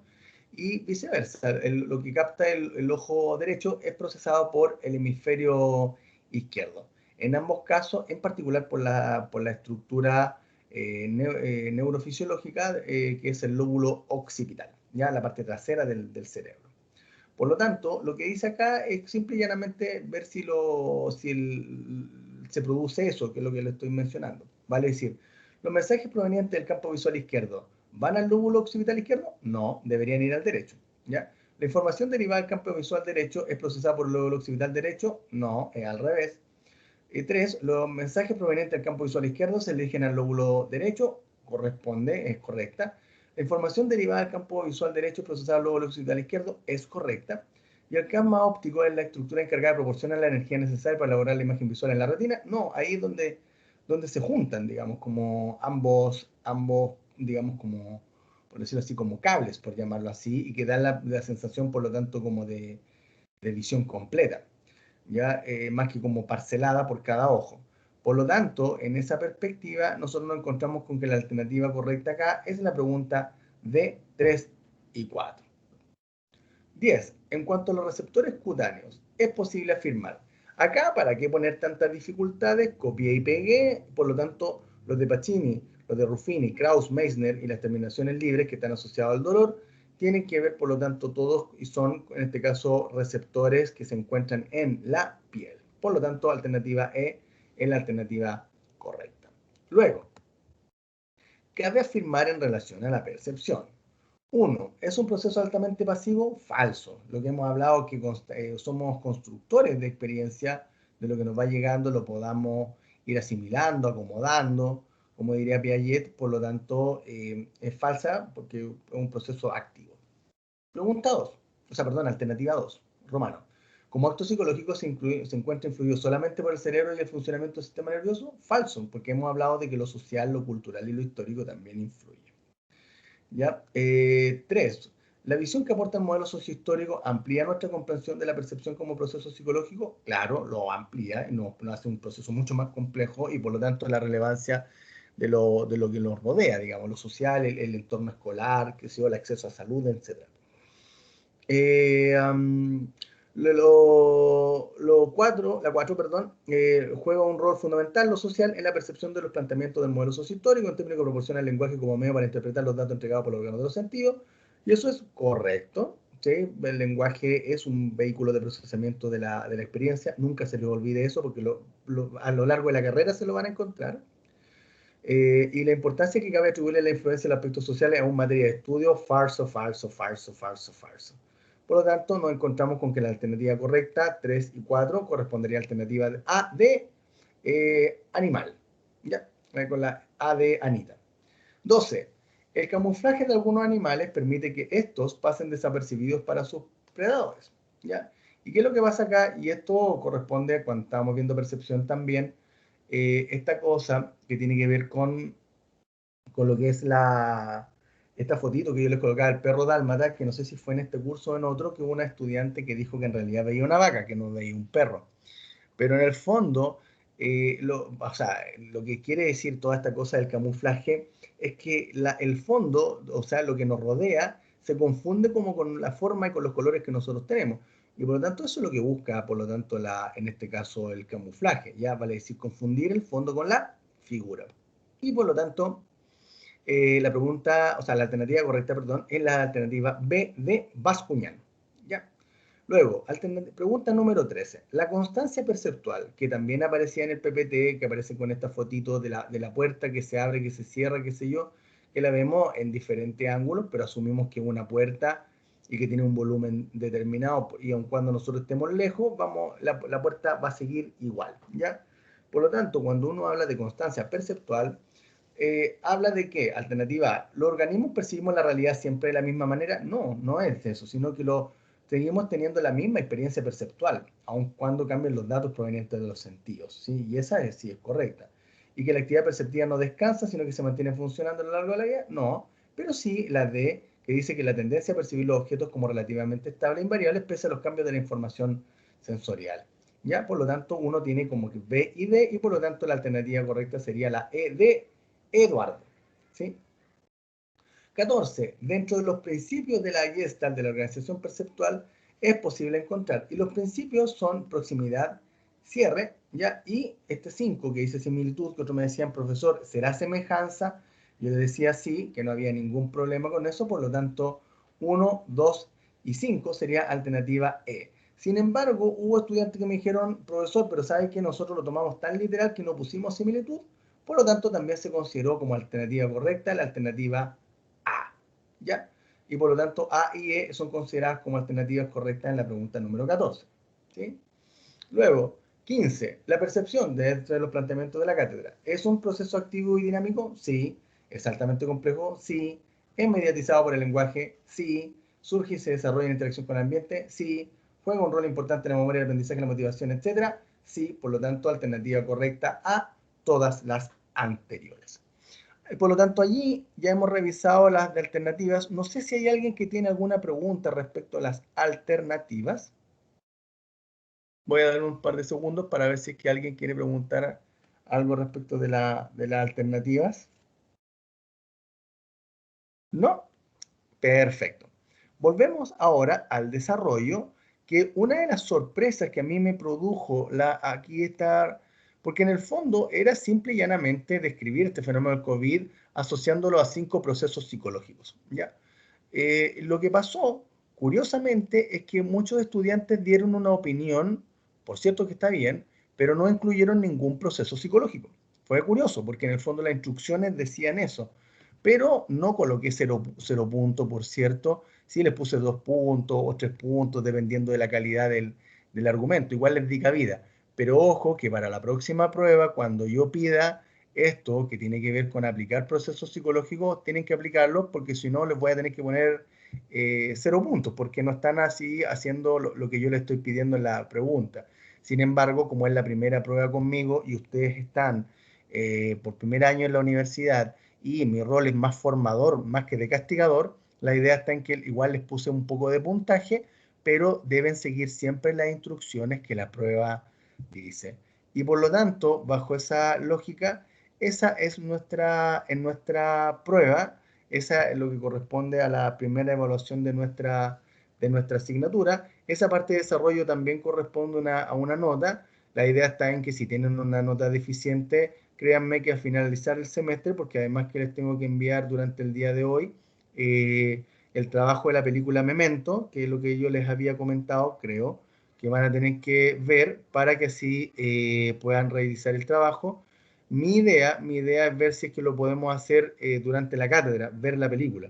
y viceversa. Lo que capta el ojo derecho es procesado por el hemisferio izquierdo. En ambos casos, en particular por la estructura neurofisiológica, que es el lóbulo occipital, ya la parte trasera del cerebro. Por lo tanto, lo que dice acá es simple y llanamente ver si se produce eso, que es lo que le estoy mencionando. Vale decir, los mensajes provenientes del campo visual izquierdo, ¿van al lóbulo occipital izquierdo? No, deberían ir al derecho, ¿ya? La información derivada del campo visual derecho es procesada por el lóbulo occipital derecho, no, es al revés. Y 3, los mensajes provenientes del campo visual izquierdo se dirigen al lóbulo derecho, corresponde, es correcta. La información derivada del campo visual derecho procesada al lóbulo occipital izquierdo es correcta. Y el campo óptico es la estructura encargada de proporcionar la energía necesaria para elaborar la imagen visual en la retina. No, ahí es donde se juntan, digamos, como ambos, digamos, como, por decirlo así, como cables, por llamarlo así, y que dan la sensación, por lo tanto, como de visión completa, ya más que como parcelada por cada ojo. Por lo tanto, en esa perspectiva, nosotros nos encontramos con que la alternativa correcta acá es la pregunta D, 3 y 4. 10. En cuanto a los receptores cutáneos, es posible afirmar. Acá, ¿para qué poner tantas dificultades? Copié y pegué, por lo tanto, los de Pacini, los de Ruffini, Krauss, Meissner y las terminaciones libres que están asociadas al dolor, tienen que ver, por lo tanto, todos y son, en este caso, receptores que se encuentran en la piel. Por lo tanto, alternativa E es la alternativa correcta. Luego, cabe afirmar en relación a la percepción. 1. ¿Es un proceso altamente pasivo? Falso. Lo que hemos hablado es que somos constructores de experiencia, de lo que nos va llegando, lo podamos ir asimilando, acomodando, como diría Piaget, por lo tanto, es falsa porque es un proceso activo. Pregunta 2, alternativa 2, Romano. ¿Como acto psicológico se encuentra influido solamente por el cerebro y el funcionamiento del sistema nervioso? Falso, porque hemos hablado de que lo social, lo cultural y lo histórico también influye. ¿Ya? 3. ¿La visión que aporta el modelo sociohistórico amplía nuestra comprensión de la percepción como proceso psicológico? Claro, lo amplía, nos hace un proceso mucho más complejo y por lo tanto la relevancia de lo que nos rodea, digamos, lo social, el entorno escolar, el acceso a salud, etc. La 4, perdón, juega un rol fundamental, lo social, en la percepción de los planteamientos del modelo sociohistórico, en términos que proporciona el lenguaje como medio para interpretar los datos entregados por los órganos de los sentidos, y eso es correcto, ¿sí? El lenguaje es un vehículo de procesamiento de la experiencia, nunca se les olvide eso, porque a lo largo de la carrera se lo van a encontrar. Y la importancia que cabe atribuirle a la influencia de los aspectos sociales es una materia de estudio falso, falso, falso, falso, falso. Por lo tanto, nos encontramos con que la alternativa correcta, 3 y 4, correspondería a la alternativa A de animal. ¿Ya? Con la A de Anita. 12. El camuflaje de algunos animales permite que estos pasen desapercibidos para sus predadores. ¿Ya? ¿Y qué es lo que pasa acá? Y esto corresponde a cuando estábamos viendo percepción también, esta cosa que tiene que ver con lo que es esta fotito que yo les colocaba del perro dálmata, que no sé si fue en este curso o en otro, que hubo una estudiante que dijo que en realidad veía una vaca, que no veía un perro. Pero en el fondo, o sea, lo que quiere decir toda esta cosa del camuflaje es que el fondo, o sea, lo que nos rodea, se confunde como con la forma y con los colores que nosotros tenemos. Y por lo tanto, eso es lo que busca, por lo tanto, en este caso, el camuflaje. Ya vale decir confundir el fondo con la figura. Y por lo tanto, la pregunta, o sea, la alternativa correcta, perdón, es la alternativa B de Bascuñán. ¿Ya? Luego, pregunta número 13. La constancia perceptual, que también aparecía en el PPT, que aparece con esta fotito de la puerta que se abre, que se cierra, qué sé yo, que la vemos en diferentes ángulos, pero asumimos que es una puerta y que tiene un volumen determinado, y aun cuando nosotros estemos lejos, la puerta va a seguir igual, ¿ya? Por lo tanto, cuando uno habla de constancia perceptual, habla de que, alternativa A, ¿los organismos percibimos la realidad siempre de la misma manera? No, no es eso, sino que seguimos teniendo la misma experiencia perceptual, aun cuando cambien los datos provenientes de los sentidos, ¿sí? Y esa sí es correcta. ¿Y que la actividad perceptiva no descansa, sino que se mantiene funcionando a lo largo de la vida? No, pero sí la D, que dice que la tendencia a percibir los objetos como relativamente estables e invariables pese a los cambios de la información sensorial. ¿Ya? Por lo tanto, uno tiene como que B y D, y por lo tanto la alternativa correcta sería la E de Eduardo. ¿Sí? 14. Dentro de los principios de la Gestalt de la organización perceptual es posible encontrar. Y los principios son proximidad, cierre, ¿ya? Y este 5 que dice similitud, que otros me decían, profesor, ¿será semejanza? Yo le decía sí, que no había ningún problema con eso, por lo tanto 1, 2 y 5 sería alternativa E. Sin embargo, hubo estudiantes que me dijeron, profesor, pero ¿sabe que nosotros lo tomamos tan literal que no pusimos similitud? Por lo tanto, también se consideró como alternativa correcta la alternativa A. ¿Ya? Y por lo tanto, A y E son consideradas como alternativas correctas en la pregunta número 14. ¿Sí? Luego, 15. La percepción dentro de los planteamientos de la cátedra. ¿Es un proceso activo y dinámico? Sí. ¿Es altamente complejo? Sí. ¿Es mediatizado por el lenguaje? Sí. ¿Surge y se desarrolla en interacción con el ambiente? Sí. ¿Juega un rol importante en la memoria, el aprendizaje, la motivación, etcétera? Sí. Por lo tanto, alternativa correcta a todas las anteriores. Por lo tanto, allí ya hemos revisado las de alternativas. No sé si hay alguien que tiene alguna pregunta respecto a las alternativas. Voy a dar un par de segundos para ver si es que alguien quiere preguntar algo respecto de las alternativas. ¿No? Perfecto. Volvemos ahora al desarrollo, que una de las sorpresas que a mí me produjo aquí está, porque en el fondo era simple y llanamente describir este fenómeno del COVID asociándolo a 5 procesos psicológicos. ¿Ya? Lo que pasó, curiosamente, es que muchos estudiantes dieron una opinión, por cierto que está bien, pero no incluyeron ningún proceso psicológico. Fue curioso, porque en el fondo las instrucciones decían eso, pero no coloqué 0 puntos, por cierto, sí les puse 2 puntos o 3 puntos, dependiendo de la calidad del argumento, igual les di cabida. Pero ojo que para la próxima prueba, cuando yo pida esto, que tiene que ver con aplicar procesos psicológicos, tienen que aplicarlo, porque si no les voy a tener que poner 0 puntos, porque no están así haciendo lo que yo les estoy pidiendo en la pregunta. Sin embargo, como es la primera prueba conmigo y ustedes están por primer año en la universidad y mi rol es más formador, más que de castigador, la idea está en que igual les puse un poco de puntaje, pero deben seguir siempre las instrucciones que la prueba dice. Y por lo tanto, bajo esa lógica, esa es en nuestra prueba, esa es lo que corresponde a la primera evaluación de nuestra asignatura. Esa parte de desarrollo también corresponde a una nota. La idea está en que si tienen una nota deficiente, créanme que al finalizar el semestre, porque además que les tengo que enviar durante el día de hoy, el trabajo de la película Memento, que es lo que yo les había comentado, creo, que van a tener que ver para que así puedan revisar el trabajo. Mi idea es ver si es que lo podemos hacer durante la cátedra, ver la película.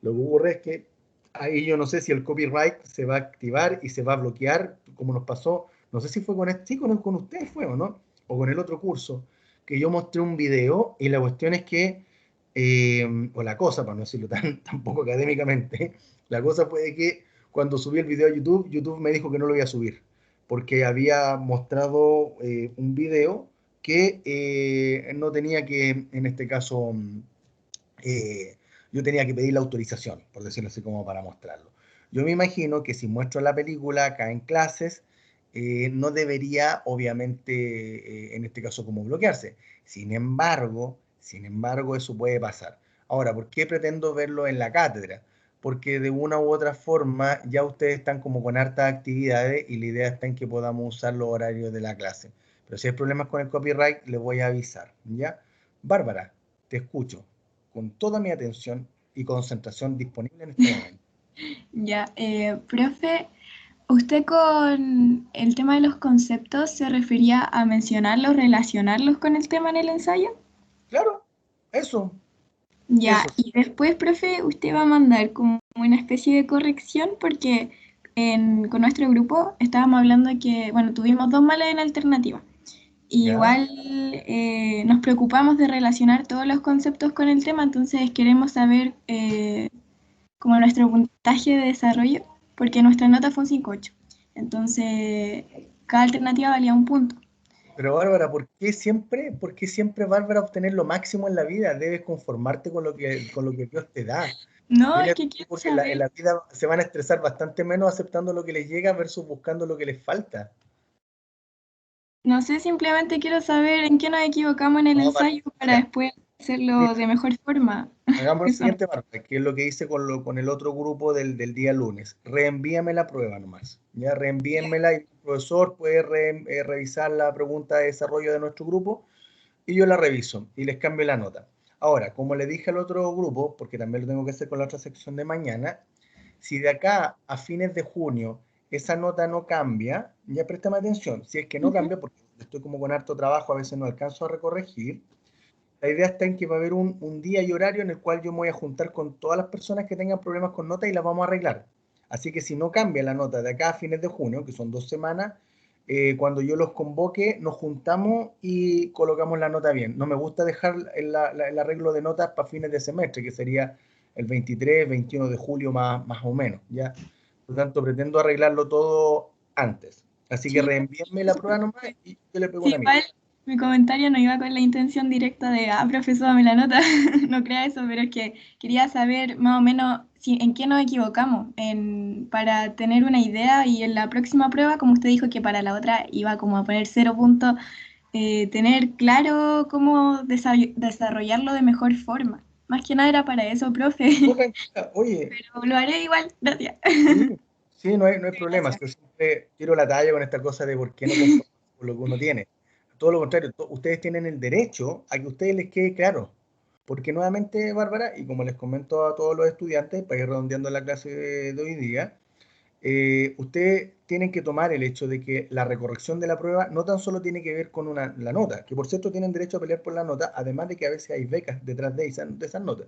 Lo que ocurre es que ahí yo no sé si el copyright se va a activar y se va a bloquear, como nos pasó, no sé si fue con este, sí, con ustedes fue o no, o con el otro curso, que yo mostré un video y la cuestión es que, o la cosa, para no decirlo tampoco académicamente, la cosa fue de que cuando subí el video a YouTube, YouTube me dijo que no lo iba a subir, porque había mostrado un video que no tenía que, en este caso, eh, yo tenía que pedir la autorización, por decirlo así como para mostrarlo. Yo me imagino que si muestro la película acá en clases, no debería, obviamente, en este caso, como bloquearse. Sin embargo, eso puede pasar. Ahora, ¿por qué pretendo verlo en la cátedra? Porque de una u otra forma ya ustedes están como con hartas actividades y la idea está en que podamos usar los horarios de la clase. Pero si hay problemas con el copyright, les voy a avisar, ¿ya? Bárbara, te escucho con toda mi atención y concentración disponible en este momento. Ya, profe, usted con el tema de los conceptos se refería a mencionarlos, relacionarlos con el tema en el ensayo. Claro, eso, Ya, eso. y después, profe, usted va a mandar como una especie de corrección porque con nuestro grupo estábamos hablando de que, bueno, tuvimos 2 malas en alternativa. ¿Ya? Igual nos preocupamos de relacionar todos los conceptos con el tema, entonces queremos saber como nuestro puntaje de desarrollo, porque nuestra nota fue un 5,8. Entonces, cada alternativa valía un punto. Pero Bárbara, por qué siempre, Bárbara, obtener lo máximo en la vida? Debes conformarte con lo que Dios te da. No, Dile es a tu que quiero grupo que en saber. la vida se van a estresar bastante menos aceptando lo que les llega versus buscando lo que les falta. No sé, simplemente quiero saber en qué nos equivocamos en el No, Bárbara, ensayo para mira, después hacerlo mira, de mejor forma. hagamos lo Eso. siguiente, Marta, que es lo que hice con el otro grupo del día lunes. Reenvíame la prueba nomás. Ya reenvíenmela y el profesor puede revisar la pregunta de desarrollo de nuestro grupo y yo la reviso y les cambio la nota. Ahora, como le dije al otro grupo, porque también lo tengo que hacer con la otra sección de mañana, si de acá a fines de junio esa nota no cambia, ya préstame atención. Si es que no Ujú. cambia, porque estoy como con harto trabajo, a veces no alcanzo a recorregir. La idea está en que va a haber un día y horario en el cual yo me voy a juntar con todas las personas que tengan problemas con nota y las vamos a arreglar. Así que si no cambia la nota de acá a fines de junio, que son 2 semanas, cuando yo los convoque, nos juntamos y colocamos la nota bien. No me gusta dejar el arreglo de notas para fines de semestre, que sería el 23, 21 de julio más o menos, ¿ya? Por lo tanto, pretendo arreglarlo todo antes. Así que Sí, reenvíenme la prueba nomás y yo le pego sí, una igual mirada. mi comentario no iba con la intención directa de, profesor, dame la nota, no crea eso, pero es que quería saber más o menos en qué nos equivocamos, para tener una idea y en la próxima prueba, como usted dijo que para la otra iba como a poner 0 puntos, tener claro cómo desarrollarlo de mejor forma. Más que nada era para eso, profe, No, tranquila, oye, pero lo haré igual, gracias. sí, sí, no hay problema. Gracias. Yo siempre tiro la talla con esta cosa de por qué no conformarse con lo que uno tiene. Todo lo contrario, ustedes tienen el derecho a que a ustedes les quede claro. Porque nuevamente, Bárbara, y como les comento a todos los estudiantes, para ir redondeando la clase de hoy día, ustedes tienen que tomar el hecho de que la recorrección de la prueba no tan solo tiene que ver con la nota, que por cierto tienen derecho a pelear por la nota, además de que a veces hay becas detrás de esas notas.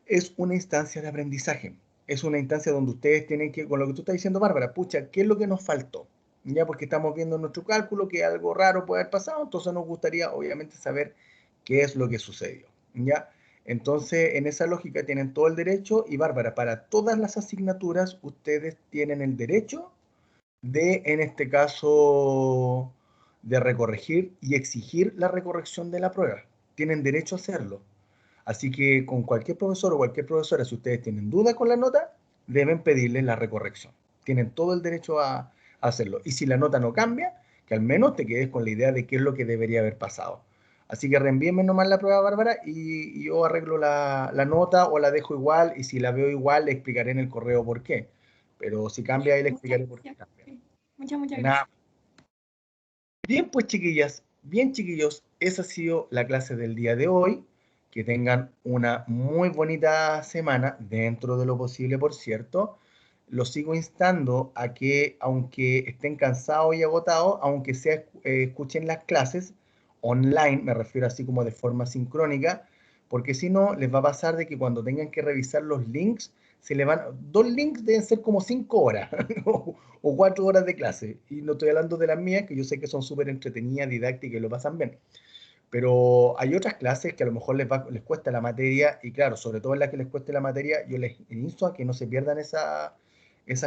Es una instancia de aprendizaje. Es una instancia donde ustedes tienen que, con lo que tú estás diciendo, Bárbara, pucha, ¿qué es lo que nos faltó? Ya porque estamos viendo en nuestro cálculo que algo raro puede haber pasado, entonces nos gustaría obviamente saber qué es lo que sucedió. ¿Ya? Entonces, en esa lógica tienen todo el derecho y Bárbara, para todas las asignaturas ustedes tienen el derecho de, en este caso, de recorregir y exigir la recorrección de la prueba. Tienen derecho a hacerlo. Así que con cualquier profesor o cualquier profesora, si ustedes tienen duda con la nota, deben pedirle la recorrección. Tienen todo el derecho a hacerlo. Y si la nota no cambia, que al menos te quedes con la idea de qué es lo que debería haber pasado. Así que reenvíenme nomás la prueba, Bárbara, y yo arreglo la nota o la dejo igual. Y si la veo igual, le explicaré en el correo por qué. Pero si cambia, ahí le Muchas explicaré por qué gracias. cambia. Muchas De gracias. nada. Bien, pues chiquillas, bien chiquillos, esa ha sido la clase del día de hoy. Que tengan una muy bonita semana, dentro de lo posible, por cierto. Los sigo instando a que, aunque estén cansados y agotados, aunque sea escuchen las clases online, me refiero así como de forma sincrónica, porque si no, les va a pasar de que cuando tengan que revisar los links, se le van, 2 links deben ser como 5 horas o 4 horas de clase. Y no estoy hablando de las mías, que yo sé que son súper entretenidas, didácticas y lo pasan bien. Pero hay otras clases que a lo mejor les cuesta la materia, y claro, sobre todo en las que les cueste la materia, yo les insto a que no se pierdan esas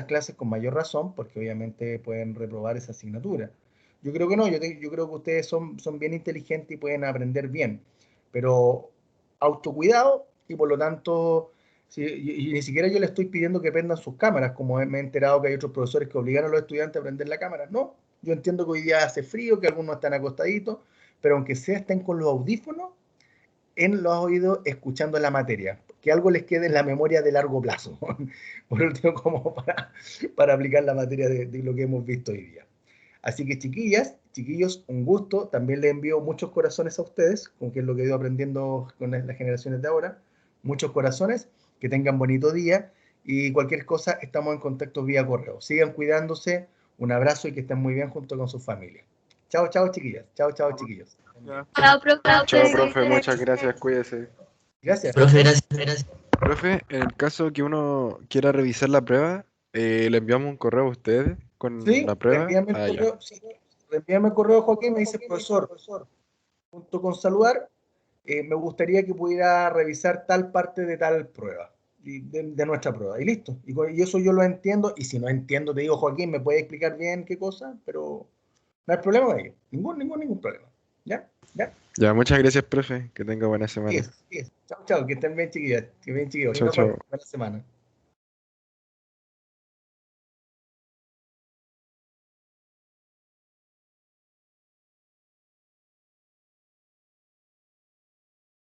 clases con mayor razón, porque obviamente pueden reprobar esa asignatura. Yo creo que no, yo creo que ustedes son bien inteligentes y pueden aprender bien, pero autocuidado y por lo tanto, y ni siquiera yo les estoy pidiendo que prendan sus cámaras, como me he enterado que hay otros profesores que obligan a los estudiantes a prender la cámara. No, yo entiendo que hoy día hace frío, que algunos están acostaditos, pero aunque sea estén con los audífonos en los oídos escuchando la materia, que algo les quede en la memoria de largo plazo, por último, como para aplicar la materia de lo que hemos visto hoy día. Así que chiquillas, chiquillos, un gusto, también les envío muchos corazones a ustedes, con que es lo que he ido aprendiendo con las generaciones de ahora, muchos corazones, que tengan bonito día, y cualquier cosa estamos en contacto vía correo. Sigan cuidándose, un abrazo y que estén muy bien junto con sus familias. Chao, chao, chiquillas. Chao, chao, chiquillos. Ya. Chao, profe. Chao, profe, muchas gracias, cuídese. Gracias. Profe, gracias. Profe, en el caso que uno quiera revisar la prueba, le enviamos un correo a ustedes con Sí, la prueba. reenvíame el Ah, ya. correo, sí, reenvíame el correo, Joaquín, me dice profesor, junto con saludar, me gustaría que pudiera revisar tal parte de tal prueba, de nuestra prueba, y listo. Y eso yo lo entiendo, y si no entiendo, te digo, Joaquín, ¿me puede explicar bien qué cosa? Pero no hay problema con ello, ningún problema. ¿Ya? ¿Ya? Ya, muchas gracias, profe. Que tenga buena semana. Sí es. Chao, chao, que estén bien, chiquillas, que bien, chiquillos. Chao, Nos vemos. chao. Buena semana.